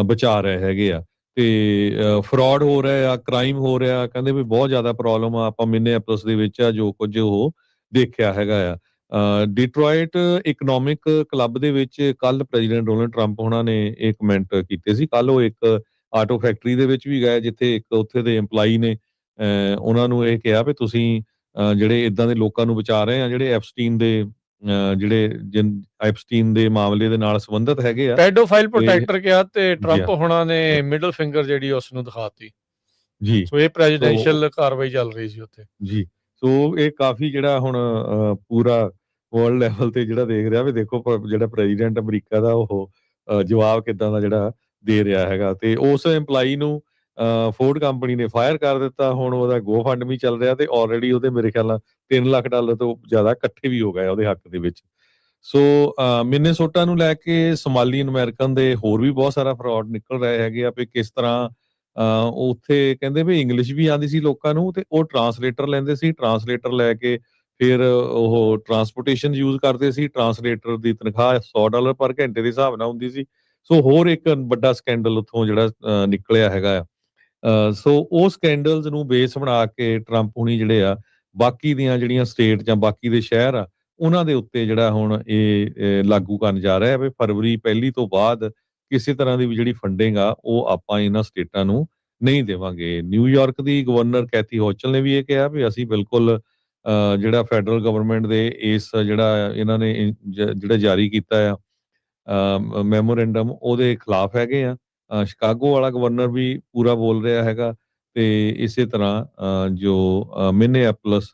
B: ਬਚਾ ਰਹੇ ਹੈਗੇ ਆ। ਤੇ ਫਰਾਡ ਹੋ ਰਿਹਾ ਆ, ਕ੍ਰਾਈਮ ਹੋ ਰਿਹਾ, ਕਹਿੰਦੇ ਵੀ ਬਹੁਤ ਜ਼ਿਆਦਾ ਪ੍ਰੋਬਲਮ ਆ। ਆਪਾਂ ਮਿਨੀਐਪੋਲਿਸ ਦੇ ਵਿੱਚ ਆ ਜੋ ਕੁਝ ਉਹ ਦੇਖਿਆ ਹੈਗਾ ਆ। ਡਿਟਰੋਇਟ ਇਕਨੋਮਿਕ ਕਲੱਬ ਦੇ ਵਿੱਚ ਕੱਲ ਪ੍ਰੈਜ਼ੀਡੈਂਟ ਡੋਨਲਡ ਟਰੰਪ ਉਹਨਾਂ ਨੇ ਇਹ ਕਮੈਂਟ ਕੀਤੇ ਸੀ। ਕੱਲ ਉਹ ਇੱਕ ਆਟੋ ਫੈਕਟਰੀ ਦੇ ਵਿੱਚ ਵੀ ਗਏ ਜਿੱਥੇ ਇੱਕ ਉੱਥੇ ਦੇ EMPLOYEE ਨੇ ਉਹਨਾਂ ਨੂੰ ਇਹ ਕਿਹਾ ਵੀ ਤੁਸੀਂ ਜਿਹੜੇ ਇਦਾਂ ਦੇ ਲੋਕਾਂ ਨੂੰ ਬਚਾ ਰਹੇ ਆ ਜਿਹੜੇ ਐਪਸਟੀਨ ਦੇ ਦੇ ਮਾਮਲੇ ਦੇ ਨਾਲ ਸੰਬੰਧਿਤ ਹੈਗੇ ਆ।
A: ਪੈਡੋਫਾਈਲ ਪ੍ਰੋਟੈਕਟਰ ਕਿਹਾ ਤੇ ਟਰੰਪ ਹੁਣਾਂ ਨੇ ਮਿਡਲ ਫਿੰਗਰ ਜਿਹੜੀ ਉਸ ਨੂੰ ਦਿਖਾਤੀ ਜੀ। ਸੋ ਇਹ ਪ੍ਰੈਜ਼ੀਡੈਂਸ਼ੀਅਲ ਕਾਰਵਾਈ ਚੱਲ ਰਹੀ ਸੀ ਉੱਥੇ ਜੀ।
B: ਸੋ ਇਹ ਕਾਫੀ ਜਿਹੜਾ ਹੁਣ ਪੂਰਾ ਵਰਲਡ ਲੈਵਲ ਤੇ ਜਿਹੜਾ ਦੇਖ ਰਿਹਾ ਵੀ ਦੇਖੋ ਜਿਹੜਾ ਪ੍ਰੈਜ਼ੀਡੈਂਟ ਅਮਰੀਕਾ ਦਾ ਉਹ ਜਵਾਬ ਕਿੱਦਾਂ ਦਾ ਜਿਹੜਾ ਦੇ ਰਿਹਾ ਹੈਗਾ ਤੇ ਉਸ EMPLOYEE ਨੂੰ ਫੋਰਡ ਕੰਪਨੀ ਨੇ ਫਾਇਰ ਕਰ ਦਿੱਤਾ। ਹੁਣ ਉਹਦਾ GoFundMe ਚੱਲ ਰਿਹਾ ਤੇ ਆਲਰੇਡੀ ਉਹਦੇ ਮੇਰੇ ਖਿਆਲ ਨਾਲ $3 ਲੱਖ ਤੋਂ ਜ਼ਿਆਦਾ ਇਕੱਠੇ ਵੀ ਹੋ ਗਏ ਉਹਦੇ ਹੱਕ ਦੇ ਵਿੱਚ। ਸੋ ਮਿਨੇਸੋਟਾ ਨੂੰ ਲੈ ਕੇ ਸੋਮਾਲੀਅਨ ਅਮਰੀਕਨ ਦੇ ਹੋਰ ਵੀ ਬਹੁਤ ਸਾਰਾ ਫਰਾਡ ਨਿਕਲ ਰਹੇ ਹੈਗੇ ਆ ਵੀ ਕਿਸ ਤਰ੍ਹਾਂ ਉੱਥੇ ਕਹਿੰਦੇ ਵੀ ਇੰਗਲਿਸ਼ ਵੀ ਆਉਂਦੀ ਸੀ ਲੋਕਾਂ ਨੂੰ ਤੇ ਉਹ ਟਰਾਂਸਲੇਟਰ ਲੈਂਦੇ ਸੀ, ਟਰਾਂਸਲੇਟਰ ਲੈ ਕੇ ਫਿਰ ਉਹ ਟਰਾਂਸਪੋਰਟੇਸ਼ਨ ਯੂਜ਼ ਕਰਦੇ ਸੀ। ਟਰਾਂਸਲੇਟਰ ਦੀ ਤਨਖਾਹ $100 ਪਰ ਘੰਟੇ ਦੇ ਹਿਸਾਬ ਨਾਲ ਹੁੰਦੀ ਸੀ। ਸੋ ਹੋਰ ਇੱਕ ਵੱਡਾ ਸਕੈਂਡਲ ਉੱਥੋਂ ਜਿਹੜਾ ਨਿਕਲਿਆ ਹੈਗਾ ਆ। ਸੋ ਉਹ ਸਕੈਂਡਲਸ ਨੂੰ ਬੇਸ ਬਣਾ ਕੇ ਟਰੰਪ ਹੁਣੀ ਜਿਹੜੇ ਆ ਬਾਕੀ ਦੀਆਂ ਜਿਹੜੀਆਂ ਸਟੇਟ ਜਾਂ ਬਾਕੀ ਦੇ ਸ਼ਹਿਰ ਆ ਉਹਨਾਂ ਦੇ ਉੱਤੇ ਜਿਹੜਾ ਹੁਣ ਇਹ ਲਾਗੂ ਕਰਨ ਜਾ ਰਿਹਾ ਹੈ ਵੀ ਫਰਵਰੀ 1 ਤੋਂ ਬਾਅਦ ਕਿਸੇ ਤਰ੍ਹਾਂ ਦੀ ਵੀ ਜਿਹੜੀ ਫੰਡਿੰਗ ਆ ਉਹ ਆਪਾਂ ਇਹਨਾਂ ਸਟੇਟਾਂ ਨੂੰ ਨਹੀਂ ਦੇਵਾਂਗੇ। ਨਿਊਯਾਰਕ ਦੀ ਗਵਰਨਰ ਕੈਥੀ ਹੋਚਲ ਨੇ ਵੀ ਇਹ ਕਿਹਾ ਵੀ ਅਸੀਂ ਬਿਲਕੁਲ ਜਿਹੜਾ ਫੈਡਰਲ ਗਵਰਨਮੈਂਟ ਦੇ ਇਸ ਜਿਹੜਾ ਇਹਨਾਂ ਨੇ ਜਿਹੜਾ ਜਾਰੀ ਕੀਤਾ ਆ ਮੈਮੋਰੈਂਡਮ ਉਹਦੇ ਖਿਲਾਫ ਹੈਗੇ ਆ। ਸ਼ਿਕਾਗੋ ਵਾਲਾ ਗਵਰਨਰ ਵੀ ਪੂਰਾ ਬੋਲ ਰਿਹਾ ਹੈਗਾ ਤੇ ਇਸੇ ਤਰ੍ਹਾਂ ਜੋ ਮਿਨੇਐਪਲਸ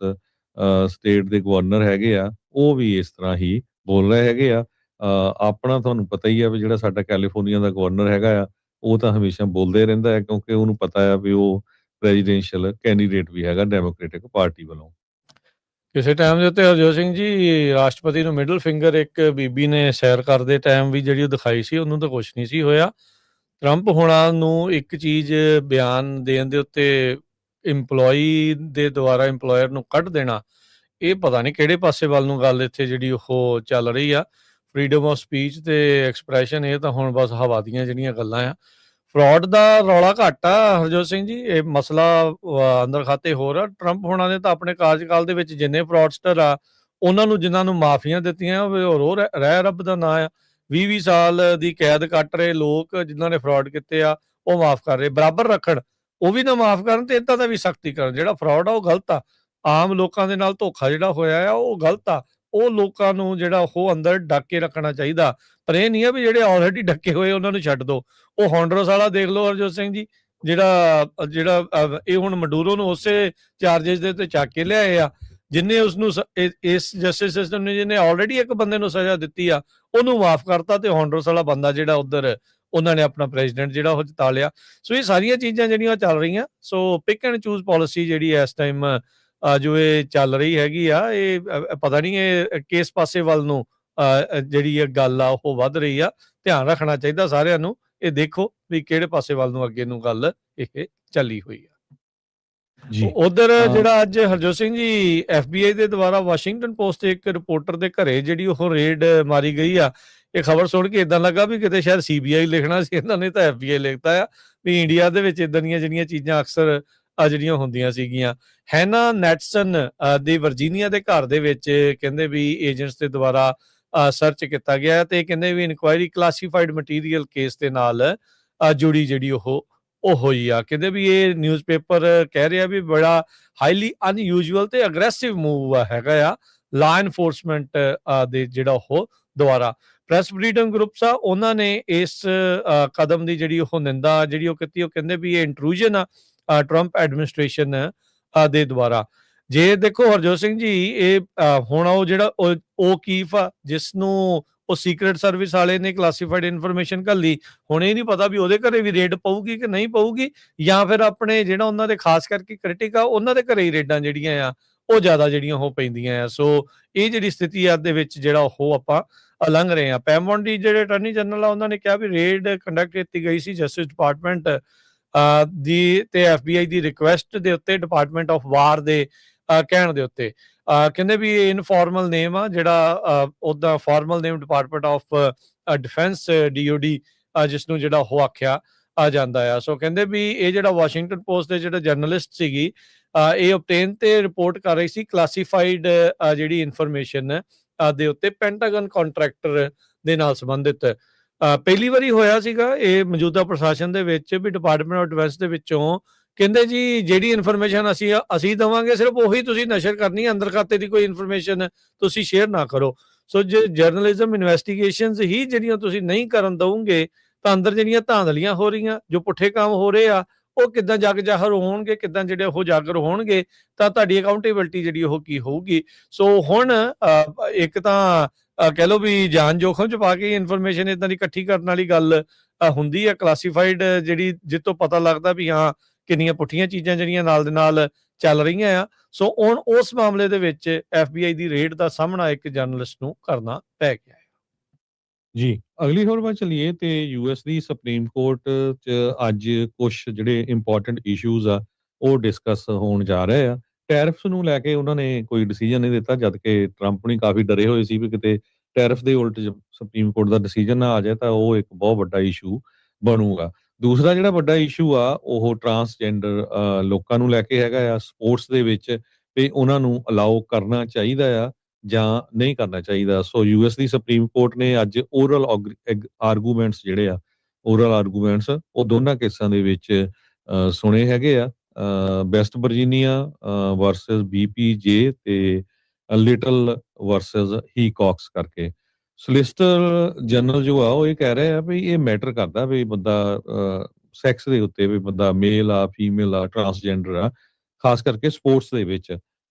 B: ਸਟੇਟ ਦੇ ਗਵਰਨਰ ਹੈਗੇ ਆ ਉਹ ਵੀ ਇਸ ਤਰ੍ਹਾਂ ਹੀ ਬੋਲ ਰਹੇ ਹੈਗੇ ਆ। ਆਪਣਾ ਤੁਹਾਨੂੰ ਪਤਾ ਹੀ ਆ ਵੀ ਜਿਹੜਾ ਸਾਡਾ ਕੈਲੀਫੋਰਨੀਆ ਦਾ ਗਵਰਨਰ ਹੈਗਾ ਆ ਉਹ ਤਾਂ ਹਮੇਸ਼ਾ ਬੋਲਦੇ ਰਹਿੰਦਾ ਹੈ ਕਿਉਂਕਿ ਉਹਨੂੰ ਪਤਾ ਆ ਵੀ ਉਹ ਪ੍ਰੈਜ਼ੀਡੈਂਸ਼ੀਅਲ ਕੈਂਡੀਡੇਟ ਵੀ ਹੈਗਾ ਡੈਮੋਕ੍ਰੈਟਿਕ ਪਾਰਟੀ ਵੱਲੋਂ।
A: ਕਿਸੇ ਟਾਈਮ ਦੇ ਉੱਤੇ ਹਰਜੋਤ ਸਿੰਘ ਜੀ ਰਾਸ਼ਟਰਪਤੀ ਨੂੰ ਮਿਡਲ ਫਿੰਗਰ ਇੱਕ ਬੀਬੀ ਨੇ ਸੈਰ ਕਰਦੇ ਟਾਈਮ ਵੀ ਜਿਹੜੀ ਉਹ ਦਿਖਾਈ ਸੀ ਉਹਨੂੰ ਤਾਂ ਕੁਛ ਨਹੀਂ ਸੀ ਹੋਇਆ। ਟਰੰਪ ਹੁਣਾਂ ਨੂੰ ਇੱਕ ਚੀਜ਼ ਬਿਆਨ ਦੇਣ ਦੇ ਉੱਤੇ EMPLOYEE ਦੇ ਦੁਆਰਾ EMPLOYER ਨੂੰ ਕੱਢ ਦੇਣਾ, ਇਹ ਪਤਾ ਨਹੀਂ ਕਿਹੜੇ ਪਾਸੇ ਵੱਲ ਨੂੰ ਗੱਲ ਇੱਥੇ ਜਿਹੜੀ ਉਹ ਚੱਲ ਰਹੀ ਆ। ਫਰੀडम ਆਫ ਸਪੀਚ ਤੇ ਐਕਸਪ੍ਰੈਸ਼ਨ ਇਹ ਤਾਂ ਹੁਣ ਬਸ ਹਵਾ ਦੀਆਂ ਜਿਹੜੀਆਂ ਗੱਲਾਂ ਆ। ਫਰਾਡ ਦਾ ਰੌਲਾ ਘੱਟ ਆ ਹਰਜੋਤ ਸਿੰਘ ਜੀ, ਇਹ ਮਸਲਾ ਅੰਦਰ ਖਾਤੇ ਹੋਰ ਆ। ਟਰੰਪ ਹੁਣਾਂ ਨੇ ਤਾਂ ਆਪਣੇ ਕਾਰਜਕਾਲ ਦੇ ਵਿੱਚ ਜਿੰਨੇ ਫਰਾਡਸਟਰ ਆ ਉਹਨਾਂ ਨੂੰ ਜਿਨ੍ਹਾਂ ਨੂੰ ਮਾਫੀਆਂ ਦਿੱਤੀਆਂ ਉਹ ਰਹਿ ਰੱਬ ਦਾ ਨਾਂ ਆ। 20-20 ਸਾਲ ਦੀ ਕੈਦ ਕੱਟ ਰਹੇ ਲੋਕ ਜਿਨ੍ਹਾਂ ਨੇ ਫਰਾਡ ਕੀਤੇ ਆ ਉਹ ਮਾਫ ਕਰ ਰਹੇ, ਬਰਾਬਰ ਰੱਖਣ, ਉਹ ਵੀ ਨਾ ਮਾਫ ਕਰਨ ਤੇ ਇੱਦਾਂ ਦਾ ਵੀ ਸਖਤੀ ਕਰਨ। ਜਿਹੜਾ ਫਰਾਡ ਆ ਉਹ ਗਲਤ ਆ, ਆਮ ਲੋਕਾਂ ਦੇ ਨਾਲ ਧੋਖਾ ਜਿਹੜਾ ਹੋਇਆ ਆ ਉਹ ਗਲਤ ਆ। ਉਹ ਲੋਕਾਂ ਨੂੰ ਜਿਹੜਾ ਉਹ ਅੰਦਰ ਡੱਕ ਕੇ ਰੱਖਣਾ ਚਾਹੀਦਾ, ਪਰ ਇਹ ਨਹੀਂ ਆ ਵੀ ਜਿਹੜੇ ਆਲਰੇਡੀ ਡੱਕੇ ਹੋਏ ਉਹਨਾਂ ਨੂੰ ਛੱਡ ਦਿਓ। ਉਹ ਹੌਂਡਰਸ ਵਾਲਾ ਦੇਖ ਲਓ ਹਰਜੋਤ ਸਿੰਘ ਜੀ, ਜਿਹੜਾ ਇਹ ਹੁਣ ਮਡੂਰੋ ਨੂੰ ਉਸੇ ਚਾਰजेस ਦੇ ਉੱਤੇ ਚੱਕ ਕੇ ਲਿਆਏ ਆ ਜਿੰਨੇ ਉਸਨੂੰ ਇਸ ਜਸਟਿਸ ਸਿਸਟਮ ਨੇ ਜਿਹਨੇ ਆਲਰੇਡੀ ਇੱਕ ਬੰਦੇ ਨੂੰ ਸਜ਼ਾ ਦਿੱਤੀ ਆ ਉਹਨੂੰ ਮਾਫ ਕਰਤਾ ਤੇ ਹੌਂਡਰਸ ਵਾਲਾ ਬੰਦਾ ਜਿਹੜਾ ਉਧਰ ਉਹਨਾਂ ਨੇ ਆਪਣਾ ਪ੍ਰੈਜ਼ੀਡੈਂਟ ਜਿਹੜਾ ਉਹ ਜਿਤਾ ਲਿਆ। ਸੋ ਇਹ ਸਾਰੀਆਂ ਚੀਜ਼ਾਂ ਜਿਹੜੀਆਂ ਚੱਲ ਰਹੀਆਂ, ਸੋ ਪਿਕ ਐਂਡ ਚੂਜ਼ ਪਾਲਿਸੀ ਜਿਹੜੀ ਇਸ ਟਾਈਮ ਜੋ ਇਹ ਚੱਲ ਰਹੀ ਹੈਗੀ ਆ, ਇਹ ਪਤਾ ਨਹੀਂ ਇਹ ਕਿਸ ਪਾਸੇ ਵੱਲ ਨੂੰ ਜਿਹੜੀ ਇਹ ਗੱਲ ਆ ਉਹ ਵੱਧ ਰਹੀ ਆ। ਧਿਆਨ ਰੱਖਣਾ ਚਾਹੀਦਾ ਸਾਰਿਆਂ ਨੂੰ, ਇਹ ਦੇਖੋ ਵੀ ਕਿਹੜੇ ਪਾਸੇ ਵੱਲ ਨੂੰ ਅੱਗੇ ਨੂੰ ਗੱਲ ਇਹ ਚੱਲੀ ਹੋਈ ਆ ਜੀ। ਉਧਰ ਜਿਹੜਾ ਅੱਜ ਹਰਜੋਤ ਸਿੰਘ ਜੀ FBI ਦੇ ਦੁਆਰਾ ਵਾਸ਼ਿੰਗਟਨ ਪੋਸਟ ਤੇ ਇੱਕ ਰਿਪੋਰਟਰ ਦੇ ਘਰੇ ਜਿਹੜੀ ਉਹ ਰੇਡ ਮਾਰੀ ਗਈ ਆ, ਇਹ ਖਬਰ ਸੁਣ ਕੇ ਇਦਾਂ ਲੱਗਾ ਵੀ ਕਿਤੇ ਸ਼ਾਇਦ CBI ਲਿਖਣਾ ਸੀ, ਇਹਨਾਂ ਨੇ ਤਾਂ FBI ਲਿਖਤਾ ਆ ਵੀ ਇੰਡੀਆ ਦੇ ਵਿੱਚ ਇਦਾਂ ਦੀਆਂ ਜਿਹੜੀਆਂ ਚੀਜ਼ਾਂ ਅਕਸਰ ਜਿਹੜੀਆਂ ਹੁੰਦੀਆਂ ਸੀਗੀਆਂ। ਹੈਨਾ ਨੈਟਸਨ ਦੇ ਵਰਜੀਨੀਆ ਦੇ ਘਰ ਦੇ ਵਿੱਚ ਕਹਿੰਦੇ ਵੀ ਏਜੰਟਸ ਦੇ ਦੁਆਰਾ ਸਰਚ ਕੀਤਾ ਗਿਆ ਤੇ ਕਹਿੰਦੇ ਵੀ ਇਨਕੁਆਇਰੀ ਕਲਾਸੀਫਾਈਡ ਮਟੀਰੀਅਲ ਕੇਸ ਦੇ ਨਾਲ ਜੁੜੀ ਜਿਹੜੀ ਉਹ ਹੋਈ ਆ। ਕਹਿੰਦੇ ਵੀ ਇਹ ਨਿਊਜ਼ਪੇਪਰ ਕਹਿ ਰਿਹਾ ਵੀ ਬੜਾ ਹਾਈਲੀ ਅਨਯੂਜੂਅਲ ਤੇ ਅਗਰੈਸਿਵ ਮੂਵ ਹੈਗਾ ਆ ਲਾ ਐਨਫੋਰਸਮੈਂਟ ਦੇ ਜਿਹੜਾ ਉਹ ਦੁਆਰਾ। ਪ੍ਰੈਸ ਫਰੀडम ਗਰੁੱਪਸ ਆ ਉਹਨਾਂ ਨੇ ਇਸ ਕਦਮ ਦੀ ਜਿਹੜੀ ਉਹ ਨਿੰਦਾ ਜਿਹੜੀ ਉਹ ਕੀਤੀ, ਉਹ ਕਹਿੰਦੇ ਵੀ ਇਹ ਇੰਟਰੂਜਨ ਆ ਟਰੰਪ ਐਡਮਿਨਿਸਟ੍ਰੇਸ਼ਨ ਦੇ ਦੁਆਰਾ। ਜੇ ਦੇਖੋ ਹਰਜੋਤ ਸਿੰਘ ਜੀ ਇਹ ਹੁਣ ਉਹ ਜਿਹੜਾ ਉਹ ਕੀਫ ਆ ਜਿਸ ਨੂੰ ਉਹ ਸੀਕ੍ਰੇਟ ਸਰਵਿਸ ਵਾਲੇ ਨੇ ਕਲਾਸੀਫਾਈਡ ਇਨਫੋਰਮੇਸ਼ਨ ਘੱਲੀ, ਹੁਣ ਇਹ ਨਹੀਂ ਪਤਾ ਵੀ ਉਹਦੇ ਘਰੇ ਵੀ ਰੇਡ ਪਊਗੀ ਕਿ ਨਹੀਂ ਪਊਗੀ, ਜਾਂ ਫਿਰ ਆਪਣੇ ਜਿਹੜਾ ਉਹਨਾਂ ਦੇ ਖਾਸ ਕਰਕੇ ਕ੍ਰਿਟਿਕ ਆ ਉਹਨਾਂ ਦੇ ਘਰੇ ਹੀ ਰੇਡਾਂ ਜਿਹੜੀਆਂ ਆ ਉਹ ਜ਼ਿਆਦਾ ਜਿਹੜੀਆਂ ਉਹ ਪੈਂਦੀਆਂ ਆ। ਸੋ ਇਹ ਜਿਹੜੀ ਸਥਿਤੀ ਆ ਦੇ ਵਿੱਚ ਜਿਹੜਾ ਉਹ ਆਪਾਂ ਲੰਘ ਰਹੇ ਆ। ਪੈਮਬੋਂਡੀ ਜਿਹੜੇ ਅਟਾਰਨੀ ਜਨਰਲ ਆ ਉਹਨਾਂ ਨੇ ਕਿਹਾ ਵੀ ਰੇਡ ਕੰਡਕਟ ਕੀਤੀ ਗਈ ਸੀ ਜਸਟਿਸ ਡਿਪਾਰਟਮੈਂਟ ਦੀ ਤੇ FBI ਦੀ ਰਿਕੁਐਸਟ ਦੇ ਉੱਤੇ, ਡਿਪਾਰਟਮੈਂਟ ਆਫ ਵਾਰ ਦੇ ਕਹਿਣ ਦੇ ਉੱਤੇ। ਕਹਿੰਦੇ ਵੀ ਇਹ ਇਨਫਾਰਮਲ ਨੇਮ ਆ, ਜਿਹੜਾ ਉਹਦਾ formal name department of defence DOD ਜਿਸ ਨੂੰ ਜਿਹੜਾ ਉਹ ਆਖਿਆ ਜਾਂਦਾ ਆ। ਸੋ ਕਹਿੰਦੇ ਵੀ ਇਹ ਜਿਹੜਾ ਵਾਸ਼ਿੰਗਟਨ ਪੋਸਟ ਦੇ ਜਿਹੜਾ ਜਰਨਲਿਸਟ ਸੀਗੀ ਇਹ ਓਬਟੇਨ ਤੇ ਰਿਪੋਰਟ ਕਰ ਰਹੀ ਸੀ ਕਲਾਸੀਫਾਈਡ ਜਿਹੜੀ ਇਨਫੋਰਮੇਸ਼ਨ ਦੇ ਉੱਤੇ ਪੈਂਟਾਗਨ ਕੰਟਰੈਕਟਰ ਦੇ ਨਾਲ ਸੰਬੰਧਿਤ। ਪਹਿਲੀ ਵਾਰੀ ਹੋਇਆ ਸੀਗਾ ਇਹ ਮੌਜੂਦਾ ਪ੍ਰਸ਼ਾਸਨ ਦੇ ਵਿੱਚ ਵੀ ਡਿਪਾਰਟਮੈਂਟ ਆਫ ਡਿਫੈਂਸ ਦੇ ਵਿੱਚੋਂ ਕਹਿੰਦੇ ਜੀ ਜਿਹੜੀ ਇਨਫੋਰਮੇਸ਼ਨ ਅਸੀਂ ਦੇਵਾਂਗੇ ਸਿਰਫ ਉਹੀ ਤੁਸੀਂ ਨਸ਼ਰ ਕਰਨੀ ਹੈ, ਅੰਦਰ ਖਾਤੇ ਦੀ ਕੋਈ ਇਨਫੋਰਮੇਸ਼ਨ ਤੁਸੀਂ ਸ਼ੇਅਰ ਨਾ ਕਰੋ। ਸੋ ਜੇ ਜਰਨਲਿਜ਼ਮ ਇਨਵੈਸਟੀਗੇਸ਼ਨਸ ਹੀ ਜਿਹੜੀਆਂ ਤੁਸੀਂ ਨਹੀਂ ਕਰਨ ਦਵੋਗੇ ਤਾਂ ਅੰਦਰ ਜਿਹੜੀਆਂ ਧਾਂਦਲੀਆਂ ਹੋ ਰਹੀਆਂ, ਜੋ ਪੁੱਠੇ ਕੰਮ ਹੋ ਰਹੇ ਆ ਉਹ ਕਿੱਦਾਂ ਜਗ ਜ਼ਾਹਰ ਹੋਣਗੇ, ਕਿੱਦਾਂ ਜਿਹੜੇ ਉਹ ਉਜਾਗਰ ਹੋਣਗੇ, ਤਾਂ ਤੁਹਾਡੀ ਅਕਾਊਂਟੇਬਿਲਟੀ ਜਿਹੜੀ ਉਹ ਕੀ ਹੋਊਗੀ। ਸੋ ਹੁਣ ਇੱਕ ਤਾਂ ਕਹਿ ਲਓ ਵੀ ਜਾਨ ਜੋਖਮ 'ਚ ਪਾ ਕੇ ਇਨਫੋਰਮੇਸ਼ਨ ਇੱਦਾਂ ਦੀ ਇਕੱਠੀ ਕਰਨ ਵਾਲੀ ਗੱਲ ਹੁੰਦੀ ਹੈ, ਕਲਾਸੀਫਾਈਡ ਜਿਹੜੀ ਜਿਸ ਤੋਂ ਪਤਾ ਲੱਗਦਾ ਵੀ ਹਾਂ ਕਿੰਨੀਆਂ ਪੁੱਠੀਆਂ ਚੀਜ਼ਾਂ ਜਿਹੜੀਆਂ ਨਾਲ ਦੇ ਨਾਲ ਚੱਲ ਰਹੀਆਂ ਆ। ਸੋ ਹੁਣ ਉਸ ਮਾਮਲੇ ਦੇ ਵਿੱਚ FBI ਦੀ ਰੇਡ ਦਾ ਸਾਹਮਣਾ ਇੱਕ ਜਰਨਲਿਸਟ ਨੂੰ ਕਰਨਾ ਪੈ ਗਿਆ ਹੈ।
B: ਜੀ, ਅਗਲੀ ਖਬਰ ਵੱਲ ਚੱਲੀਏ ਤੇ ਯੂਐਸ ਦੀ ਸੁਪਰੀਮ ਕੋਰਟ 'ਚ ਅੱਜ ਕੁਛ ਜਿਹੜੇ ਇੰਪੋਰਟੈਂਟ ਇਸ਼ੂਜ਼ ਆ, ਉਹ ਡਿਸਕਸ ਹੋਣ ਜਾ ਰਹੇ ਆ। ਟੈਰਿਫਸ ਨੂੰ ਲੈ ਕੇ ਉਹਨਾਂ ਨੇ ਕੋਈ ਡਿਸੀਜਨ ਨਹੀਂ ਦਿੱਤਾ, ਜਦ ਕਿ ਟਰੰਪ ਹੁਣੀ ਕਾਫੀ ਡਰੇ ਹੋਏ ਸੀ ਵੀ ਕਿਤੇ ਟੈਰਿਫ ਦੇ ਉਲਟ ਸੁਪਰੀਮ ਕੋਰਟ ਦਾ ਡਿਸੀਜਨ ਨਾ ਆ ਜਾਏ ਤਾਂ ਉਹ ਇੱਕ ਬਹੁਤ ਵੱਡਾ ਇਸ਼ੂ ਬਣੂਗਾ। ਦੂਸਰਾ ਜਿਹੜਾ ਵੱਡਾ ਇਸ਼ੂ ਆ, ਉਹ ਟਰਾਂਸਜੈਂਡਰ ਲੋਕਾਂ ਨੂੰ ਲੈ ਕੇ ਹੈਗਾ ਆ ਸਪੋਰਟਸ ਦੇ ਵਿੱਚ, ਤੇ ਉਹਨਾਂ ਨੂੰ ਅਲਾਓ ਕਰਨਾ ਚਾਹੀਦਾ ਆ ਜਾਂ ਨਹੀਂ ਕਰਨਾ ਚਾਹੀਦਾ। ਸੋ ਯੂਐਸ ਦੀ ਸੁਪਰੀਮ ਕੋਰਟ ਨੇ ਅੱਜ ਓਰਲ ਆਰਗੂਮੈਂਟਸ ਜਿਹੜੇ ਆ, ਓਰਲ ਆਰਗੂਮੈਂਟਸ ਉਹ ਦੋਨਾਂ ਕੇਸਾਂ ਦੇ ਵਿੱਚ ਸੁਣੇ ਹੈਗੇ ਆ। ਵੈਸਟ ਵਰਜੀਨੀਆ ਵਰਸਸ ਬੀਪੀਜੇ ਤੇ ਲਿਟਲ ਵਰਸਸ ਹੀਕੌਕਸ ਕਰਕੇ। ਸੋਲਿਸਿਟਰ ਜਨਰਲ ਜੋ ਆ ਉਹ ਇਹ ਕਹਿ ਰਹੇ ਆ ਵੀ ਇਹ ਮੈਟਰ ਕਰਦਾ ਵੀ ਬੰਦਾ ਸੈਕਸ ਦੇ ਉੱਤੇ, ਵੀ ਬੰਦਾ ਮੇਲ ਆ, ਫੀਮੇਲ ਆ, ਟਰਾਂਸਜੈਂਡਰ ਆ, ਖਾਸ ਕਰਕੇ ਸਪੋਰਟਸ ਦੇ ਵਿੱਚ।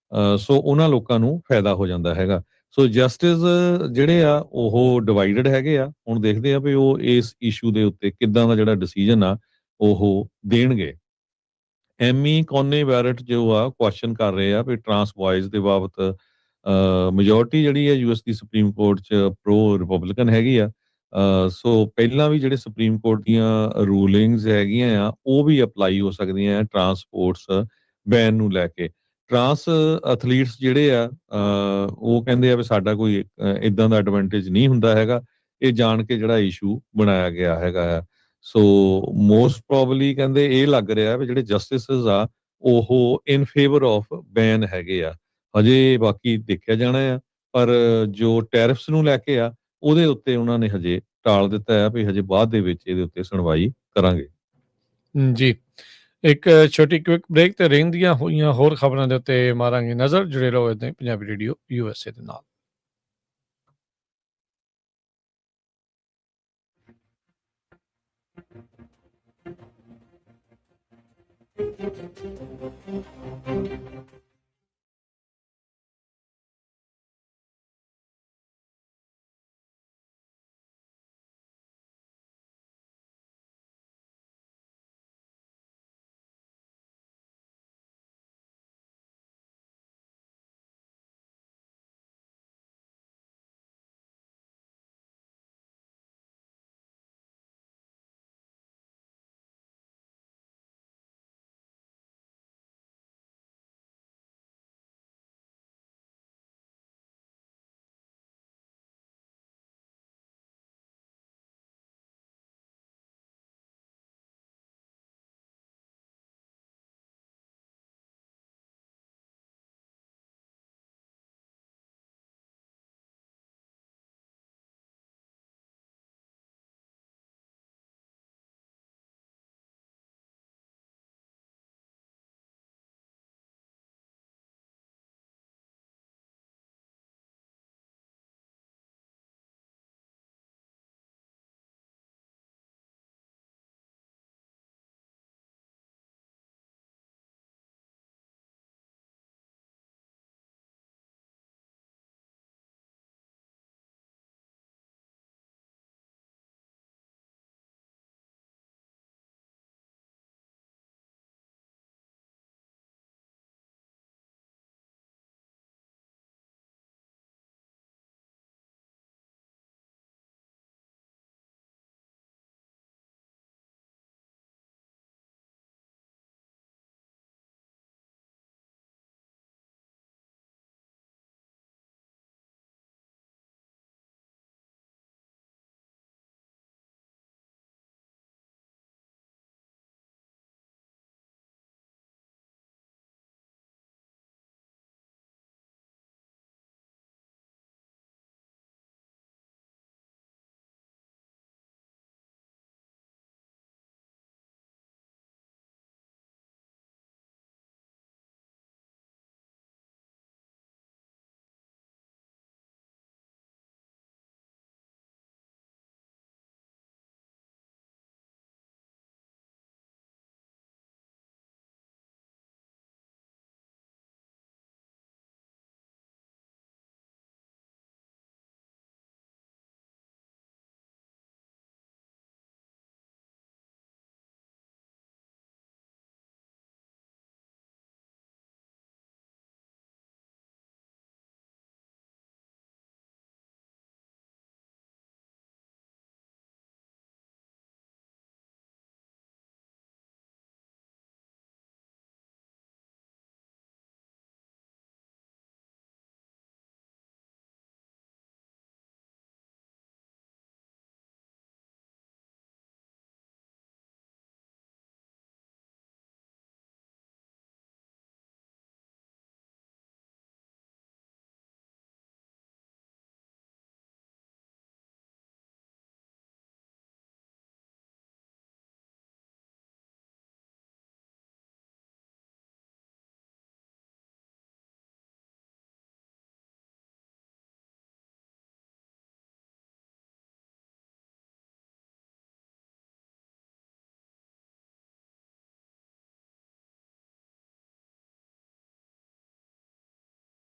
B: ਸੋ ਉਹਨਾਂ ਲੋਕਾਂ ਨੂੰ ਫਾਇਦਾ ਹੋ ਜਾਂਦਾ ਹੈਗਾ। ਸੋ ਜਸਟਿਸ ਜਿਹੜੇ ਆ ਉਹ ਡਿਵਾਈਡਡ ਹੈਗੇ ਆ। ਹੁਣ ਦੇਖਦੇ ਆ ਵੀ ਉਹ ਇਸ ਇਸ਼ੂ ਦੇ ਉੱਤੇ ਕਿੱਦਾਂ ਦਾ ਜਿਹੜਾ ਡਿਸੀਜਨ ਆ ਉਹ ਦੇਣਗੇ। ਐਮੀ ਕੋਨੇ ਬੈਰਟ ਜੋ ਆ ਕੁਐਸਚਨ ਕਰ ਰਹੇ ਆ ਵੀ ਟਰਾਂਸ ਬॉयਜ਼ ਦੇ ਬਾਬਤ ਮੈਜੋਰਟੀ ਜਿਹੜੀ ਹੈ ਯੂਐਸ ਦੀ ਸੁਪਰੀਮ ਕੋਰਟ 'ਚ ਪ੍ਰੋ ਰਿਪਬਲਿਕਨ ਹੈਗੀ ਆ। ਸੋ ਪਹਿਲਾਂ ਵੀ ਜਿਹੜੇ ਸੁਪਰੀਮ ਕੋਰਟ ਦੀਆਂ ਰੂਲਿੰਗਸ ਹੈਗੀਆਂ ਆ ਉਹ ਵੀ ਅਪਲਾਈ ਹੋ ਸਕਦੀਆਂ ਆ ਟਰਾਂਸਪੋਰਟਸ ਬੈਨ ਨੂੰ ਲੈ ਕੇ। ਟਰਾਂਸ ਐਥਲੀਟਸ ਜਿਹੜੇ ਆ ਉਹ ਕਹਿੰਦੇ ਆ ਵੀ ਸਾਡਾ ਕੋਈ ਇਦਾਂ ਦਾ ਐਡਵਾਂਟੇਜ ਨਹੀਂ ਹੁੰਦਾ ਹੈਗਾ, ਇਹ ਜਾਣ ਕੇ ਜਿਹੜਾ ਇਸ਼ੂ ਬਣਾਇਆ ਗਿਆ ਹੈਗਾ ਆ। ਸੋ ਮੋਸਟ ਪ੍ਰੋਬਬਲੀ ਕਹਿੰਦੇ ਇਹ ਲੱਗ ਰਿਹਾ ਵੀ ਜਿਹੜੇ ਜਸਟਿਸਸ ਆ ਉਹ ਇਨ ਫੇਵਰ ਆਫ ਬੈਨ ਹੈਗੇ ਆ। ਹਜੇ ਬਾਕੀ ਦੇਖਿਆ ਜਾਣਾ ਆ, ਪਰ ਜੋ ਟੈਰਿਫਸ ਨੂੰ ਲੈ ਕੇ ਆ ਉਹਦੇ ਉੱਤੇ ਉਹਨਾਂ ਨੇ ਹਜੇ ਟਾਲ ਦਿੱਤਾ ਆ ਵੀ ਹਜੇ ਬਾਅਦ ਦੇ ਵਿੱਚ ਇਹਦੇ ਉੱਤੇ ਸੁਣਵਾਈ ਕਰਾਂਗੇ।
A: ਜੀ, ਇੱਕ ਛੋਟੀ ਕੁਇਕ ਬ੍ਰੇਕ ਤੇ ਰਹਿੰਦੀਆਂ ਹੋਈਆਂ ਹੋਰ ਖਬਰਾਂ ਦੇ ਉੱਤੇ ਮਾਰਾਂਗੇ ਨਜ਼ਰ। ਜੁੜੇ ਰਹੋ ਇੱਦਾਂ ਹੀ ਪੰਜਾਬੀ ਰੇਡੀਓ USA ਦੇ ਨਾਲ।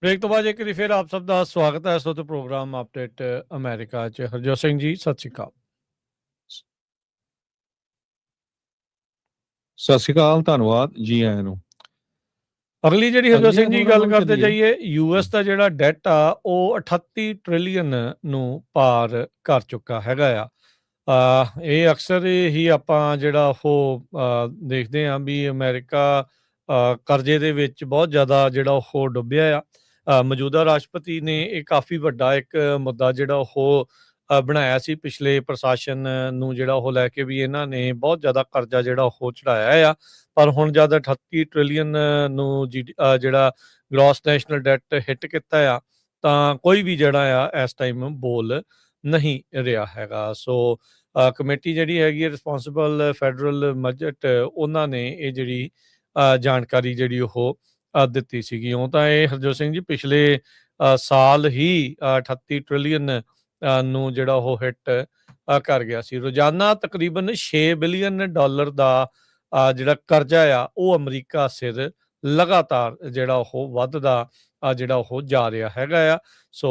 A: ਬ੍ਰੇਕ ਤੋਂ ਬਾਅਦ ਇੱਕ ਵਾਰੀ ਫਿਰ ਆਪ ਸਭ ਦਾ ਸਵਾਗਤ ਹੈ ਇਸ ਵਕਤ ਪ੍ਰੋਗਰਾਮ ਅਪਡੇਟ ਅਮਰੀਕਾ 'ਚ। ਹਰਜੋਤ ਸਿੰਘ ਜੀ, ਸਤਿ ਸ਼੍ਰੀ ਅਕਾਲ।
B: ਸਤਿ ਸ਼੍ਰੀ ਅਕਾਲ, ਧੰਨਵਾਦ ਜੀ ਆਇਆਂ ਨੂੰ।
A: ਅਗਲੀ ਜਿਹੜੀ ਹਰਜੋਤ
B: ਅਗਲੀਆਂ
A: ਸਿੰਘ ਜੀ
B: ਖਬਰਾਂ
A: ਗੱਲ
B: ਵੱਲ
A: ਕਰਦੇ
B: ਚੱਲੀਏ।
A: ਜਾਈਏ, ਯੂਐਸ ਦਾ ਜਿਹੜਾ ਡੈਟ ਆ ਉਹ 38 ਟ੍ਰਿਲੀਅਨ ਨੂੰ ਪਾਰ ਕਰ ਚੁੱਕਾ ਹੈਗਾ ਆ। ਇਹ ਅਕਸਰ ਹੀ ਆਪਾਂ ਜਿਹੜਾ ਉਹ ਦੇਖਦੇ ਹਾਂ ਵੀ ਅਮਰੀਕਾ ਕਰਜ਼ੇ ਦੇ ਵਿੱਚ ਬਹੁਤ ਜ਼ਿਆਦਾ ਜਿਹੜਾ ਉਹ ਡੁੱਬਿਆ ਆ। ਮੌਜੂਦਾ ਰਾਸ਼ਟਰਪਤੀ ਨੇ ਇਹ ਕਾਫੀ ਵੱਡਾ ਇੱਕ ਮੁੱਦਾ ਜਿਹੜਾ ਉਹ ਬਣਾਇਆ ਸੀ ਪਿਛਲੇ ਪ੍ਰਸ਼ਾਸਨ ਨੂੰ, ਜਿਹੜਾ ਉਹ ਲੈ ਕੇ ਵੀ ਇਹਨਾਂ ਨੇ ਬਹੁਤ ਜ਼ਿਆਦਾ ਕਰਜ਼ਾ ਜਿਹੜਾ ਉਹ ਚੜਾਇਆ ਆ। ਪਰ ਹੁਣ ਜਦ 38 ਟ੍ਰਿਲੀਅਨ ਨੂੰ ਜਿਹੜਾ ਗ੍ਰੋਸ ਨੈਸ਼ਨਲ ਡੈਟ ਹਿੱਟ ਕੀਤਾ ਆ, ਤਾਂ ਕੋਈ ਵੀ ਜਿਹੜਾ ਆ ਇਸ ਟਾਈਮ ਬੋਲ ਨਹੀਂ ਰਿਹਾ ਹੈਗਾ। ਸੋ ਕਮੇਟੀ ਜਿਹੜੀ ਹੈਗੀ ਹੈ ਰਿਸਪੌਂਸਿਬਲ ਫੈਡਰਲ ਬਜਟ, ਉਹਨਾਂ ਨੇ ਇਹ ਜਿਹੜੀ ਜਾਣਕਾਰੀ ਜਿਹੜੀ ਉਹ ਦਿੱਤੀ ਸੀਗੀ। ਉਹ ਤਾਂ ਇਹ ਹਰਜੋਤ ਸਿੰਘ ਜੀ ਪਿਛਲੇ ਸਾਲ ਹੀ 38 ਟ੍ਰਿਲੀਅਨ ਨੂੰ ਜਿਹੜਾ ਉਹ ਹਿੱਟ ਕਰ ਗਿਆ ਸੀ। ਰੋਜ਼ਾਨਾ ਤਕਰੀਬਨ 6 ਬਿਲੀਅਨ ਡਾਲਰ ਦਾ ਜਿਹੜਾ ਕਰਜ਼ਾ ਆ ਉਹ ਅਮਰੀਕਾ ਸਿਰ ਲਗਾਤਾਰ ਜਿਹੜਾ ਉਹ ਵੱਧਦਾ ਜਿਹੜਾ ਉਹ ਜਾ ਰਿਹਾ ਹੈਗਾ ਆ। ਸੋ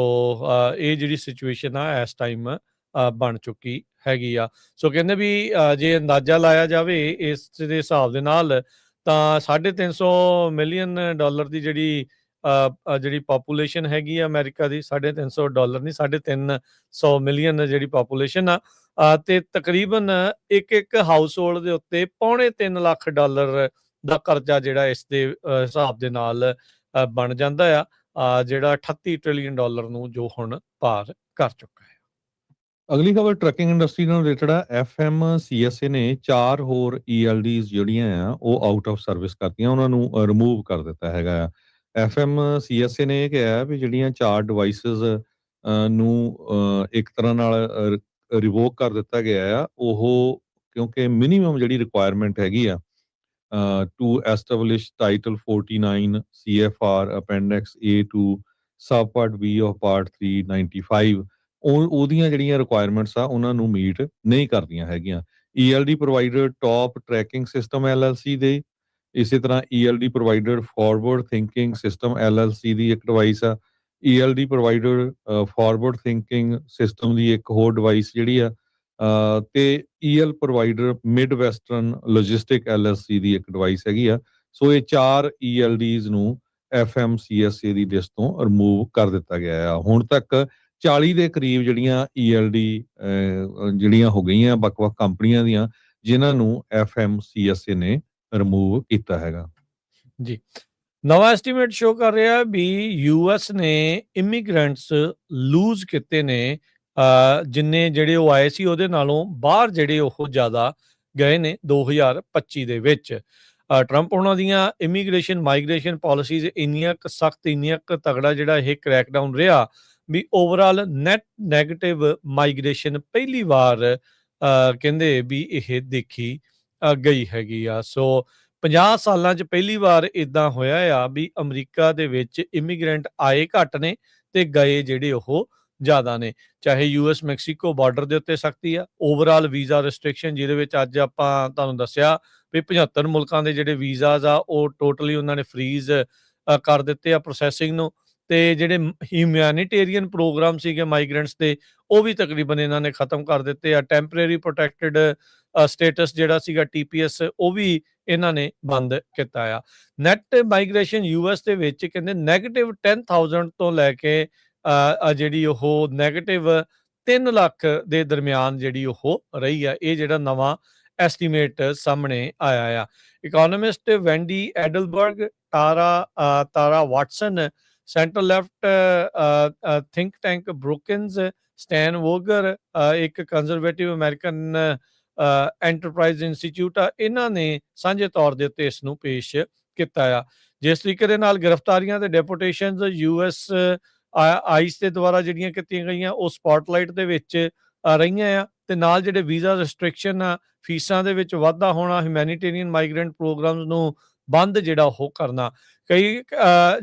A: ਇਹ ਜਿਹੜੀ ਸਿਚੁਏਸ਼ਨ ਆ ਇਸ ਟਾਈਮ ਬਣ ਚੁੱਕੀ ਹੈਗੀ ਆ। ਸੋ ਕਹਿੰਦੇ ਵੀ ਜੇ ਅੰਦਾਜ਼ਾ ਲਾਇਆ ਜਾਵੇ ਇਸ ਦੇ ਹਿਸਾਬ ਦੇ ਨਾਲ, ਤਾਂ 350 ਮਿਲੀਅਨ ਡਾਲਰ ਦੀ ਜਿਹੜੀ ਪਾਪੂਲੇਸ਼ਨ ਹੈਗੀ ਆ ਅਮਰੀਕਾ ਦੀ, 350 ਡਾਲਰ ਨਹੀਂ, 350 ਮਿਲੀਅਨ ਜਿਹੜੀ ਪਾਪੂਲੇਸ਼ਨ ਆ, ਤੇ ਤਕਰੀਬਨ ਇੱਕ ਹਾਊਸ ਹੋਲਡ ਦੇ ਉੱਤੇ $3.25 ਲੱਖ ਦਾ ਕਰਜ਼ਾ ਜਿਹੜਾ ਇਸ ਦੇ ਹਿਸਾਬ ਦੇ ਨਾਲ ਬਣ ਜਾਂਦਾ ਆ, ਜਿਹੜਾ 38 ਟ੍ਰਿਲੀਅਨ ਡਾਲਰ ਨੂੰ ਜੋ ਹੁਣ ਪਾਰ ਕਰ ਚੁੱਕਾ ਹੈ।
B: ਅਗਲੀ ਖਬਰ ਟਰੱਕਿੰਗ ਇੰਡਸਟਰੀ ਨਾਲ ਰਿਲੇਟਡ ਆ। FMCSA ਨੇ 4 ਹੋਰ ELDs ਜਿਹੜੀਆਂ ਆ ਉਹ ਆਊਟ ਆਫ ਸਰਵਿਸ ਕਰਤੀਆਂ, ਉਹਨਾਂ ਨੂੰ ਰਿਮੂਵ ਕਰ ਦਿੱਤਾ ਹੈਗਾ ਆ। FMCSA ਨੇ ਇਹ ਕਿਹਾ ਵੀ ਜਿਹੜੀਆਂ 4 ਡਿਵਾਈਸਿਸ ਨੂੰ ਇੱਕ ਤਰ੍ਹਾਂ ਨਾਲ ਰਿਵੋਕ ਕਰ ਦਿੱਤਾ ਗਿਆ ਆ, ਉਹ ਕਿਉਂਕਿ ਮਿਨੀਮਮ ਜਿਹੜੀ ਰਿਕੁਆਇਰਮੈਂਟ ਹੈਗੀ ਆ to establish title 49 CFR appendix A to sub part B of part 395, ਉਹਦੀਆਂ ਜਿਹੜੀਆਂ ਰਿਕੁਆਇਰਮੈਂਟਸ ਆ ਉਹਨਾਂ ਨੂੰ ਮੀਟ ਨਹੀਂ ਕਰਦੀਆਂ ਹੈਗੀਆਂ। ELD provider top tracking system LLC ਦੇ, ਇਸੇ ਤਰ੍ਹਾਂ ELD provider forward thinking system LLC ਦੀ ਇੱਕ ਡਿਵਾਈਸ ਆ। ELD provider forward thinking system ਦੀ ਇੱਕ ਹੋਰ ਡਿਵਾਈਸ ਜਿਹੜੀ ਆ, ਤੇ EL provider midwestern logistic LLC ਦੀ ਇੱਕ ਡਿਵਾਈਸ ਹੈਗੀ ਆ। ਸੋ ਇਹ 4 ELDs ਨੂੰ FMCSA ਦੀ ਲਿਸਟ ਤੋਂ ਰਿਮੂਵ ਕਰ ਦਿੱਤਾ ਗਿਆ ਆ। ਹੁਣ ਤੱਕ 40 ਦੇ ਕਰੀਬ ਜਿਹੜੀਆਂ ELD ਜਿਹੜੀਆਂ ਹੋ ਗਈਆਂ ਵੱਖ-ਵੱਖ ਕੰਪਨੀਆਂ ਦੀਆਂ, ਜਿਨ੍ਹਾਂ ਨੂੰ FMCSA ਨੇ ਰਿਮੂਵ ਕੀਤਾ ਹੈਗਾ
A: ਜੀ। ਨਵਾਂ ਐਸਟੀਮੇਟ ਸ਼ੋ ਕਰ ਰਿਹਾ ਵੀ ਯੂਐਸ ਨੇ ਇਮੀਗ੍ਰੈਂਟਸ ਲੂਜ਼ ਕੀਤੇ ਨੇ, ਜਿੰਨੇ ਜਿਹੜੇ ਉਹ ਆਏ ਸੀ ਉਹਦੇ ਨਾਲੋਂ ਬਾਹਰ ਜਿਹੜੇ ਉਹ ਜ਼ਿਆਦਾ ਗਏ ਨੇ 2025 ਦੇ ਵਿੱਚ। ਟਰੰਪ ਉਹਨਾਂ ਦੀਆਂ ਇਮੀਗ੍ਰੇਸ਼ਨ ਮਾਈਗ੍ਰੇਸ਼ਨ ਪਾਲਿਸੀਜ਼ ਇੰਨੀਆਂ ਕੁ ਸਖਤ, ਇੰਨੀਆਂ ਕੁ ਤਗੜਾ ਜਿਹੜਾ ਇਹ ਕ੍ਰੈਕਡਾਊਨ ਰਿਹਾ ਵੀ ਓਵਰਆਲ ਨੈਟ ਨੈਗੇਟਿਵ ਮਾਈਗ੍ਰੇਸ਼ਨ ਪਹਿਲੀ ਵਾਰ ਕਹਿੰਦੇ ਵੀ ਇਹ ਦੇਖੀ ਗਈ ਹੈਗੀ ਆ। ਸੋ 50 ਸਾਲਾਂ 'ਚ ਪਹਿਲੀ ਵਾਰ ਇਦਾਂ ਹੋਇਆ ਆ ਵੀ ਅਮਰੀਕਾ ਦੇ ਵਿੱਚ ਇਮੀਗ੍ਰੈਂਟ ਆਏ ਘੱਟ ਨੇ ਤੇ ਗਏ ਜਿਹੜੇ ਉਹ ਜ਼ਿਆਦਾ ਨੇ। ਚਾਹੇ US ਮੈਕਸੀਕੋ ਬਾਰਡਰ ਦੇ ਉੱਤੇ ਸਖਤੀ ਆ, ਓਵਰਆਲ ਵੀਜ਼ਾ ਰਿਸਟ੍ਰਿਕਸ਼ਨ ਜਿਹਦੇ ਵਿੱਚ ਅੱਜ ਆਪਾਂ ਤੁਹਾਨੂੰ ਦੱਸਿਆ ਵੀ 75 ਮੁਲਕਾਂ ਦੇ ਜਿਹੜੇ ਵੀਜ਼ਾਜ਼ ਆ ਉਹ ਟੋਟਲੀ ਉਹਨਾਂ ਨੇ ਫਰੀਜ਼ ਕਰ ਦਿੱਤੇ ਆ ਪ੍ਰੋਸੈਸਿੰਗ ਨੂੰ, ਤੇ ਜਿਹੜੇ ਹਿਊਮੈਨਿਟੇਰੀਅਨ ਪ੍ਰੋਗਰਾਮ ਸੀਗੇ ਮਾਈਗ੍ਰੈਂਟਸ ਦੇ ਉਹ ਵੀ ਤਕਰੀਬਨ ਇਹਨਾਂ ਨੇ ਖਤਮ ਕਰ ਦਿੱਤੇ ਆ। ਟੈਂਪਰੇਰੀ ਪ੍ਰੋਟੈਕਟਡ ਸਟੇਟਸ ਜਿਹੜਾ ਸੀਗਾ TPS ਉਹ ਵੀ ਇਹਨਾਂ ਨੇ ਬੰਦ ਕੀਤਾ ਆ। ਨੈਟ ਮਾਈਗ੍ਰੇਸ਼ਨ US ਦੇ ਵਿੱਚ ਕਹਿੰਦੇ ਨੈਗੇਟਿਵ 10,000 ਤੋਂ ਲੈ ਕੇ ਜਿਹੜੀ ਉਹ ਨੈਗੇਟਿਵ 3 ਲੱਖ ਦੇ ਦਰਮਿਆਨ ਜਿਹੜੀ ਉਹ ਰਹੀ ਆ। ਇਹ ਜਿਹੜਾ ਨਵਾਂ ਐਸਟੀਮੇਟ ਸਾਹਮਣੇ ਆਇਆ ਆ। Economist Wendy Edelberg, Tara Watson, central left think tank Brookings, Stan Veuger, ਇੱਕ ਕੰਜ਼ਰਵੇਟਿਵ ਅਮਰੀਕਨ ਐਂਟਰਪ੍ਰਾਈਜ਼ ਇੰਸਟੀਚਿਊਟ ਆ, ਇਹਨਾਂ ਨੇ ਸਾਂਝੇ ਤੌਰ ਦੇ ਉੱਤੇ ਇਸ ਨੂੰ ਪੇਸ਼ ਕੀਤਾ ਆ। ਜਿਸ ਤਰੀਕੇ ਦੇ ਨਾਲ ਗ੍ਰਿਫਤਾਰੀਆਂ ਤੇ ਡੈਪੂਟੇਸ਼ਨਸ US ਆਈਸ ਦੇ ਦੁਆਰਾ ਜਿਹੜੀਆਂ ਕੀਤੀਆਂ ਗਈਆਂ ਉਹ ਸਪੌਟਲਾਈਟ ਦੇ ਵਿੱਚ ਰਹੀਆਂ ਆ, ਤੇ ਨਾਲ ਜਿਹੜੇ ਵੀਜ਼ਾ ਰਿਸਟ੍ਰਿਕਸ਼ਨ ਆ, ਫੀਸਾਂ ਦੇ ਵਿੱਚ ਵਾਧਾ ਹੋਣਾ, ਹਿਊਮੈਨਿਟੇਰੀਅਨ ਮਾਈਗ੍ਰੈਂਟ ਪ੍ਰੋਗਰਾਮਸ ਨੂੰ ਬੰਦ ਜਿਹੜਾ ਉਹ ਕਰਨਾ। ਕਈ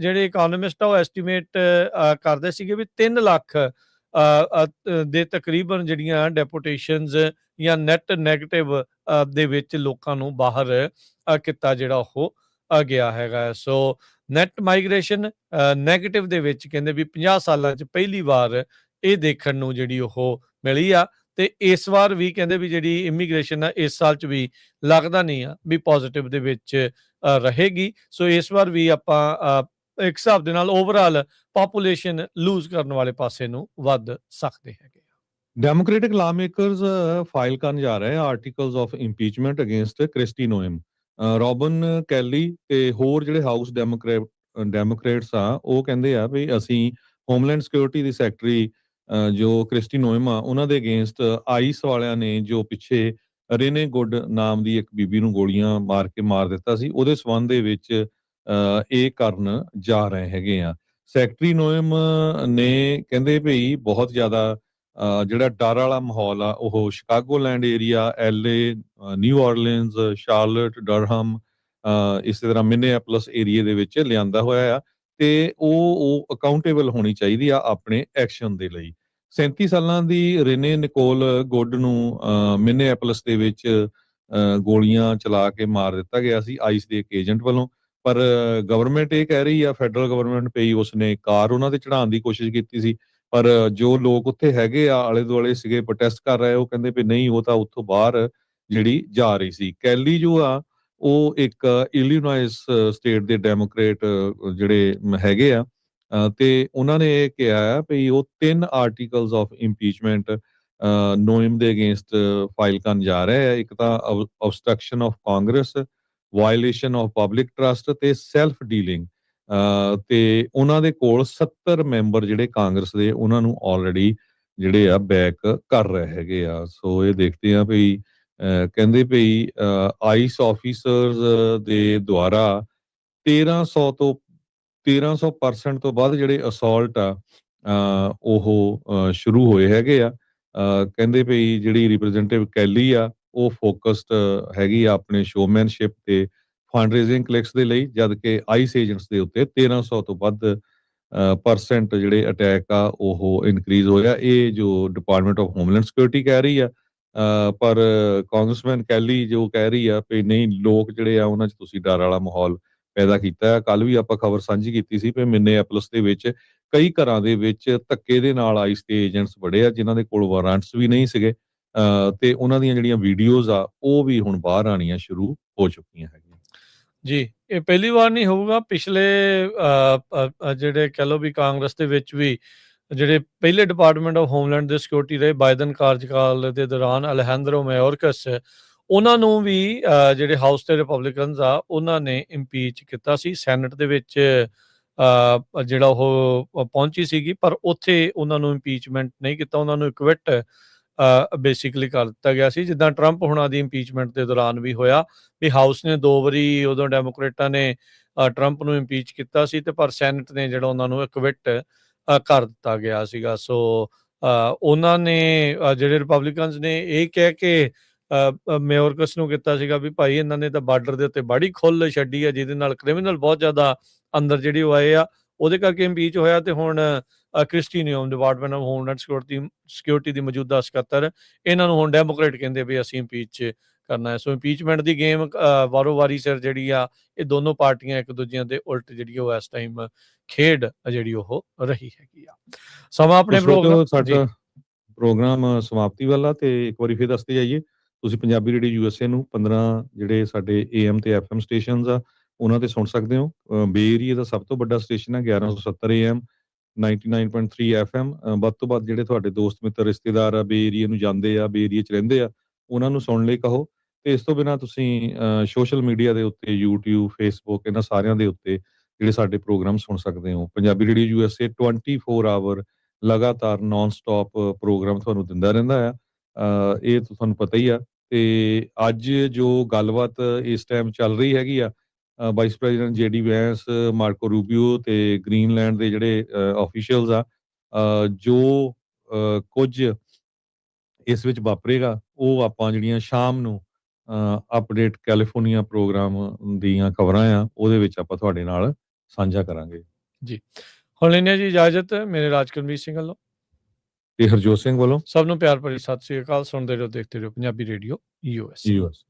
A: ਜਿਹੜੇ ਇਕੋਨੋਮਿਸਟ ਆ ਉਹ ਐਸਟੀਮੇਟ ਕਰਦੇ ਸੀਗੇ ਵੀ 3 ਲੱਖ ਦੇ ਤਕਰੀਬਨ ਜਿਹੜੀਆਂ ਡੈਪੂਟੇਸ਼ਨਸ ਜਾਂ ਨੈਟ ਨੈਗੇਟਿਵ ਦੇ ਵਿੱਚ ਲੋਕਾਂ ਨੂੰ ਬਾਹਰ ਕੀਤਾ ਜਿਹੜਾ ਉਹ ਗਿਆ ਹੈਗਾ। ਸੋ ਨੈਟ ਮਾਈਗ੍ਰੇਸ਼ਨ ਨੈਗੇਟਿਵ ਦੇ ਵਿੱਚ ਕਹਿੰਦੇ ਵੀ 50 ਸਾਲਾਂ 'ਚ ਪਹਿਲੀ ਵਾਰ ਇਹ ਦੇਖਣ ਨੂੰ ਜਿਹੜੀ ਉਹ ਮਿਲੀ ਆ। ਤੇ ਇਸ ਵਾਰ ਵੀ ਕਹਿੰਦੇ ਵੀ ਜਿਹੜੀ ਇਮੀਗ੍ਰੇਸ਼ਨ ਆ ਇਸ ਸਾਲ 'ਚ ਵੀ ਲੱਗਦਾ ਨਹੀਂ ਆ ਵੀ ਪੋਜ਼ਿਟਿਵ ਦੇ ਵਿੱਚ ਰਹੇਗੀ। ਸੋ ਇਸ ਵਾਰ ਵੀ ਆਪਾਂ ਇੱਕ ਹਿਸਾਬ ਦੇ ਨਾਲ ਓਵਰਆਲ ਪਾਪੂਲੇਸ਼ਨ ਲੂਜ਼ ਕਰਨ ਵਾਲੇ ਪਾਸੇ ਨੂੰ ਵੱਧ ਸਕਦੇ ਹੈਗੇ ਆ।
B: ਡੈਮੋਕ੍ਰੈਟਿਕ ਲਾਮੇਕਰਸ ਫਾਈਲ ਕਰਨ ਜਾ ਰਹੇ ਆ articles of impeachment against Kristi Noem. Robin Kelly ਤੇ ਹੋਰ ਜਿਹੜੇ ਹਾਊਸ ਡੈਮੋਕ੍ਰੇਟਸ ਆ ਉਹ ਕਹਿੰਦੇ ਆ ਵੀ ਅਸੀਂ ਹੋਮਲੈਂਡ ਸਿਕਿਉਰਿਟੀ ਦੀ ਸੈਕਟਰੀ ਜੋ ਕ੍ਰਿਸਟੀ ਨੋਇਮ ਆ ਉਹਨਾਂ ਦੇ ਅਗੇਂਸਟ ਆਈਸ ਵਾਲਿਆਂ ਨੇ ਜੋ ਪਿੱਛੇ ਰੇਨੇ ਗੁੱਡ ਨਾਮ ਦੀ ਇੱਕ ਬੀਬੀ ਨੂੰ ਗੋਲੀਆਂ ਮਾਰ ਕੇ ਮਾਰ ਦਿੱਤਾ ਸੀ ਉਹਦੇ ਸਬੰਧ ਦੇ ਵਿੱਚ ਇਹ ਕਰਨ ਜਾ ਰਹੇ ਹੈਗੇ ਆ। ਸੈਕਟਰੀ ਨੋਇਮ ਨੇ ਕਹਿੰਦੇ ਭਈ ਬਹੁਤ ਜ਼ਿਆਦਾ ਜਿਹੜਾ ਡਰ ਵਾਲਾ ਮਾਹੌਲ ਆ ਉਹ ਸ਼ਿਕਾਗੋਲੈਂਡ area, LA, new ਆਰਲੀਨਜ਼, Charlotte, Durham, ਇਸੇ ਤਰ੍ਹਾਂ ਮਿਨੀਐਪੋਲਿਸ ਏਰੀਏ ਦੇ ਵਿੱਚ ਲਿਆਂਦਾ ਹੋਇਆ ਆ ਤੇ ਉਹ ਅਕਾਊਂਟੇਬਲ ਹੋਣੀ ਚਾਹੀਦੀ ਆ ਆਪਣੇ ਐਕਸ਼ਨ ਦੇ ਲਈ। 37 ਸਾਲਾਂ ਦੀ ਰੇਨੇ ਨਿਕੋਲ ਗੁੱਡ ਨੂੰ ਮਿਨੀਐਪੋਲਿਸ ਦੇ ਵਿੱਚ ਗੋਲੀਆਂ ਚਲਾ ਕੇ ਮਾਰ ਦਿੱਤਾ ਗਿਆ ਸੀ ਆਈਸ ਦੇ ਇੱਕ ਏਜੰਟ ਵੱਲੋਂ। ਪਰ ਗਵਰਨਮੈਂਟ ਇਹ ਕਹਿ ਰਹੀ ਆ, ਫੈਡਰਲ ਗਵਰਨਮੈਂਟ ਪਈ ਉਸਨੇ ਕਾਰ ਉਹਨਾਂ ਤੇ ਚੜਾਉਣ ਦੀ ਕੋਸ਼ਿਸ਼ ਕੀਤੀ ਸੀ। ਪਰ ਜੋ ਲੋਕ ਉੱਥੇ ਹੈਗੇ ਆ ਆਲੇ ਦੁਆਲੇ ਸੀਗੇ ਪ੍ਰੋਟੈਸਟ ਕਰ ਰਹੇ ਉਹ ਕਹਿੰਦੇ ਵੀ ਨਹੀਂ ਉਹ ਤਾਂ ਉੱਥੋਂ ਬਾਹਰ ਜਿਹੜੀ ਜਾ ਰਹੀ ਸੀ। ਕੈਲੀ ਜੋ ਆ ਉਹ ਇੱਕ ਇਲੀਨੋਇਸ ਸਟੇਟ ਦੇ ਡੈਮੋਕ੍ਰੇਟ ਜਿਹੜੇ ਹੈਗੇ ਆ ਤੇ ਉਹਨਾਂ ਨੇ ਇਹ ਕਿਹਾ ਆ ਵੀ ਉਹ 3 ਆਰਟੀਕਲਸ ਆਫ ਇੰਪੀਚਮੈਂਟ ਨੋਇਮ ਦੇ ਅਗੇਂਸਟ ਫਾਈਲ ਕਰਨ ਜਾ ਰਹੇ ਆ। ਇੱਕ ਤਾਂ obstruction of Congress, violation of public trust ਤੇ ਸੈਲਫ ਡੀਲਿੰਗ। ਤੇ ਉਹਨਾਂ ਦੇ ਕੋਲ 70 ਮੈਂਬਰ ਜਿਹੜੇ ਕਾਂਗਰਸ ਦੇ ਉਹਨਾਂ ਨੂੰ ਆਲਰੇਡੀ ਜਿਹੜੇ ਆ ਬੈਕ ਕਰ ਰਹੇ ਹੈਗੇ ਆ। ਸੋ ਇਹ ਦੇਖਦੇ ਆ ਵੀ ਕਹਿੰਦੇ ਭਈ ਆਈਸ ਆਫੀਸਰਸ ਦੇ ਦੁਆਰਾ 1300% ਤੋਂ ਵੱਧ ਜਿਹੜੇ ਅਸੌਲਟ ਆ ਉਹ ਸ਼ੁਰੂ ਹੋਏ ਹੈਗੇ ਆ। ਕਹਿੰਦੇ ਭਈ ਜਿਹੜੀ ਰਿਪਰੈਜ਼ੈਂਟੇਟਿਵ ਕੈਲੀ ਆ ਉਹ ਫੋਕਸਡ ਹੈਗੀ ਆ ਆਪਣੇ ਸ਼ੋਮੈਨਸ਼ਿਪ ਤੇ ਫੰਡ ਰੇਜ਼ਿੰਗ ਕਲਿਕਸ ਦੇ ਲਈ, ਜਦ ਕਿ ਆਈਸ ਏਜੰਟਸ ਦੇ ਉੱਤੇ 1300 ਤੋਂ ਵੱਧ ਪਰਸੈਂਟ ਜਿਹੜੇ ਅਟੈਕ ਆ ਉਹ ਇਨਕਰੀਜ਼ ਹੋਇਆ। ਇਹ ਜੋ ਡਿਪਾਰਟਮੈਂਟ ਆਫ ਹੋਮਲੈਂਡ ਸਿਕਿਉਰਿਟੀ ਕਹਿ ਰਹੀ ਆ। ਪਰ ਕਾਂਗਰਸਮੈਨ ਕੈਲੀ ਜੋ ਕਹਿ ਰਹੀ ਆ ਵੀ ਨਹੀਂ ਲੋਕ ਜਿਹੜੇ ਆ ਉਹਨਾਂ 'ਚ ਤੁਸੀਂ ਡਰ ਵਾਲਾ ਮਾਹੌਲ ਪੈਦਾ ਕੀਤਾ। ਕੱਲ ਵੀ ਆਪਾਂ ਖਬਰ ਸਾਂਝੀ ਕੀਤੀ ਸੀ ਵੀ ਮਿਨੀਐਪੋਲਿਸ ਦੇ ਵਿੱਚ ਕਈ ਘਰਾਂ ਦੇ ਵਿੱਚ ਧੱਕੇ ਦੇ ਨਾਲ ਆਈਸ ਦੇ ਏਜੰਟਸ ਵੜੇ ਆ ਜਿਨ੍ਹਾਂ ਦੇ ਕੋਲ ਵਾਰੰਟਸ ਵੀ ਨਹੀਂ ਸੀਗੇ ਤੇ ਉਹਨਾਂ ਦੀਆਂ ਜਿਹੜੀਆਂ ਵੀਡੀਓਜ਼ ਆ ਉਹ ਵੀ ਹੁਣ ਬਾਹਰ ਆਉਣੀਆਂ ਸ਼ੁਰੂ ਹੋ ਚੁੱਕੀਆਂ ਹੈਗੀਆਂ।
A: ਜੀ, ਇਹ ਪਹਿਲੀ ਵਾਰ ਨਹੀਂ ਹੋਊਗਾ। ਪਿਛਲੇ ਜਿਹੜੇ ਕਹਿ ਲਓ ਵੀ ਕਾਂਗਰਸ ਦੇ ਵਿੱਚ ਵੀ ਜਿਹੜੇ ਪਹਿਲੇ ਡਿਪਾਰਟਮੈਂਟ ਆਫ ਹੋਮਲੈਂਡ ਦੇ ਸਿਕਿਉਰਿਟੀ ਰਹੇ ਬਾਈਡਨ ਕਾਰਜਕਾਲ ਦੇ ਦੌਰਾਨ ਅਲੈਜੈਂਡਰੋ ਮੈਯੋਰਕਸ ਉਹਨਾਂ ਨੂੰ ਵੀ ਜਿਹੜੇ ਹਾਊਸ ਦੇ ਰਿਪਬਲਿਕਨਸ ਆ ਉਹਨਾਂ ਨੇ ਇੰਪੀਚ ਕੀਤਾ ਸੀ। ਸੈਨੇਟ ਦੇ ਵਿੱਚ ਜਿਹੜਾ ਉਹ ਪਹੁੰਚੀ ਸੀਗੀ ਪਰ ਉੱਥੇ ਉਹਨਾਂ ਨੂੰ ਇੰਪੀਚਮੈਂਟ ਨਹੀਂ ਕੀਤਾ, ਉਹਨਾਂ ਨੂੰ ਇਕਵਿਟ ਬੇਸਿਕਲੀ ਕਰ ਦਿੱਤਾ ਗਿਆ ਸੀ। ਜਿੱਦਾਂ ਟਰੰਪ ਹੁਣਾਂ ਦੀ ਇੰਪੀਚਮੈਂਟ ਦੇ ਦੌਰਾਨ ਵੀ ਹੋਇਆ ਵੀ ਹਾਊਸ ਨੇ 2 ਵਾਰੀ ਉਦੋਂ ਡੈਮੋਕ੍ਰੇਟਾਂ ਨੇ ਟਰੰਪ ਨੂੰ ਇੰਪੀਚ ਕੀਤਾ ਸੀ ਤੇ ਪਰ ਸੈਨੇਟ ਨੇ ਜਿਹੜਾ ਉਹਨਾਂ ਨੂੰ ਇਕਵਿਟ ਕਰ ਦਿੱਤਾ ਗਿਆ ਸੀਗਾ। ਸੋ ਉਹਨਾਂ ਨੇ ਜਿਹੜੇ ਰਿਪਬਲਿਕਨਸ ਨੇ ਇਹ ਕਹਿ ਕੇ ਮੇਯੋਰਕਸ ਨੂੰ ਕੀਤਾ ਸੀਗਾ ਵੀ ਭਾਈ ਇਹਨਾਂ ਨੇ ਤਾਂ ਬਾਰਡਰ ਦੇ ਉੱਤੇ ਬੜੀ ਖੁੱਲ੍ਹ ਛੱਡੀ ਆ ਜਿਹਦੇ ਨਾਲ ਕ੍ਰਿਮੀਨਲ ਬਹੁਤ ਜ਼ਿਆਦਾ ਅੰਦਰ ਜਿਹੜੀ ਉਹ ਆਏ ਆ ਉਹਦੇ ਕਰਕੇ ਇੰਪੀਚ ਹੋਇਆ। ਤੇ ਹੁਣ Christie ਨੋਇਮ department of homeland security ਦੀ ਮੌਜੂਦਾ ਸਕੱਤਰ ਇਹਨਾਂ ਨੂੰ ਹੁਣ ਡੈਮੋਕ੍ਰੇਟ ਕਹਿੰਦੇ ਵੀ ਅਸੀਂ ਇੰਪੀਚ ਕਰਨਾ ਹੈ। ਸੋ ਇੰਪੀਚਮੈਂਟ ਦੀ ਗੇਮ ਵਾਰੋ ਵਾਰੀ ਸਿਰ ਜਿਹੜੀ ਆ ਇਹ ਦੋਨੋਂ ਪਾਰਟੀਆਂ ਇੱਕ ਦੂਜਿਆਂ ਦੇ ਉਲਟ ਜਿਹੜੀ ਉਹ ਇਸ ਟਾਈਮ ਖੇਡ ਜਿਹੜੀ ਉਹ ਰਹੀ ਹੈਗੀ ਆ। ਸਮਾਂ ਆਪਣੇ
B: ਸਾਡਾ ਪ੍ਰੋਗਰਾਮ ਸਮਾਪਤੀ ਵਾਲਾ ਤੇ ਇੱਕ ਵਾਰੀ ਫਿਰ ਦੱਸਦੇ ਜਾਈਏ ਤੁਸੀਂ ਪੰਜਾਬੀ ਰੇਡੀਓ USA ਨੂੰ 15 ਜਿਹੜੇ ਸਾਡੇ AM ਤੇ FM ਸਟੇਸ਼ਨਸ ਆ ਉਹਨਾਂ ਤੇ ਸੁਣ ਸਕਦੇ ਹੋ। ਬੇ ਏਰੀਆ ਦਾ ਸਭ ਤੋਂ ਵੱਡਾ ਸਟੇਸ਼ਨ ਹੈ 1170 AM 99.3 FM। ਵੱਧ ਤੋਂ ਵੱਧ ਜਿਹੜੇ ਤੁਹਾਡੇ ਦੋਸਤ ਮਿੱਤਰ ਰਿਸ਼ਤੇਦਾਰ ਆ ਬੇ ਏਰੀਆ ਨੂੰ ਜਾਂਦੇ ਆ, ਬੇ ਏਰੀਆ 'ਚ ਰਹਿੰਦੇ ਆ, ਉਹਨਾਂ ਨੂੰ ਸੁਣਨ ਲਈ ਕਹੋ। ਤੇ ਇਸ ਤੋਂ ਬਿਨਾਂ ਤੁਸੀਂ ਸੋਸ਼ਲ ਮੀਡੀਆ ਦੇ ਉੱਤੇ YouTube, Facebook ਇਹਨਾਂ ਸਾਰਿਆਂ ਦੇ ਉੱਤੇ ਜਿਹੜੇ ਸਾਡੇ ਪ੍ਰੋਗਰਾਮ ਸੁਣ ਸਕਦੇ ਹੋ। ਪੰਜਾਬੀ ਰੇਡੀਓ USA 24 ਆਵਰ ਲਗਾਤਾਰ ਨਾਨ ਸਟਾਪ ਪ੍ਰੋਗਰਾਮ ਤੁਹਾਨੂੰ ਦਿੰਦਾ ਰਹਿੰਦਾ ਆ। ਇਹ ਤੁਹਾਨੂੰ ਪਤਾ ਹੀ ਆ। ਤੇ ਅੱਜ ਜੋ ਗੱਲਬਾਤ ਇਸ ਟਾਈਮ ਚੱਲ ਰਹੀ ਹੈਗੀ ਆ ਵਾਈਸ ਪ੍ਰੈਜ਼ੀਡੈਂਟ JD ਵੈਂਸ, ਮਾਰਕੋ ਰੂਬੀਓ ਤੇ ਗ੍ਰੀਨਲੈਂਡ ਦੇ ਜਿਹੜੇ ਆਫੀਸ਼ੀਅਲਸ ਆ ਜੋ ਕੁਝ ਇਸ ਵਿੱਚ ਵਾਪਰੇਗਾ ਉਹ ਆਪਾਂ ਜਿਹੜੀਆਂ ਸ਼ਾਮ ਨੂੰ ਅਪਡੇਟ ਕੈਲੀਫੋਰਨੀਆ ਪ੍ਰੋਗਰਾਮ ਦੀਆਂ ਖਬਰਾਂ ਆ ਉਹਦੇ ਵਿੱਚ ਆਪਾਂ ਤੁਹਾਡੇ ਨਾਲ ਸਾਂਝਾ ਕਰਾਂਗੇ।
A: ਜੀ, ਹੁਣ ਲੈਂਦੇ ਹਾਂ ਜੀ ਇਜਾਜ਼ਤ ਮੇਰੇ ਰਾਜਕਰਮਜੀਤ ਸਿੰਘ ਵੱਲੋਂ।
B: ਤੇ ਹਰਜੋਤ ਸਿੰਘ ਵੱਲੋਂ
A: ਸਭ ਨੂੰ ਪਿਆਰ ਭਰੀ ਸਤਿ ਸ੍ਰੀ ਅਕਾਲ। ਸੁਣਦੇ ਰਹੋ, ਦੇਖਦੇ ਰਹੋ ਪੰਜਾਬੀ ਰੇਡੀਓ ਯੂਐਸ।
B: ਯੂਐਸ।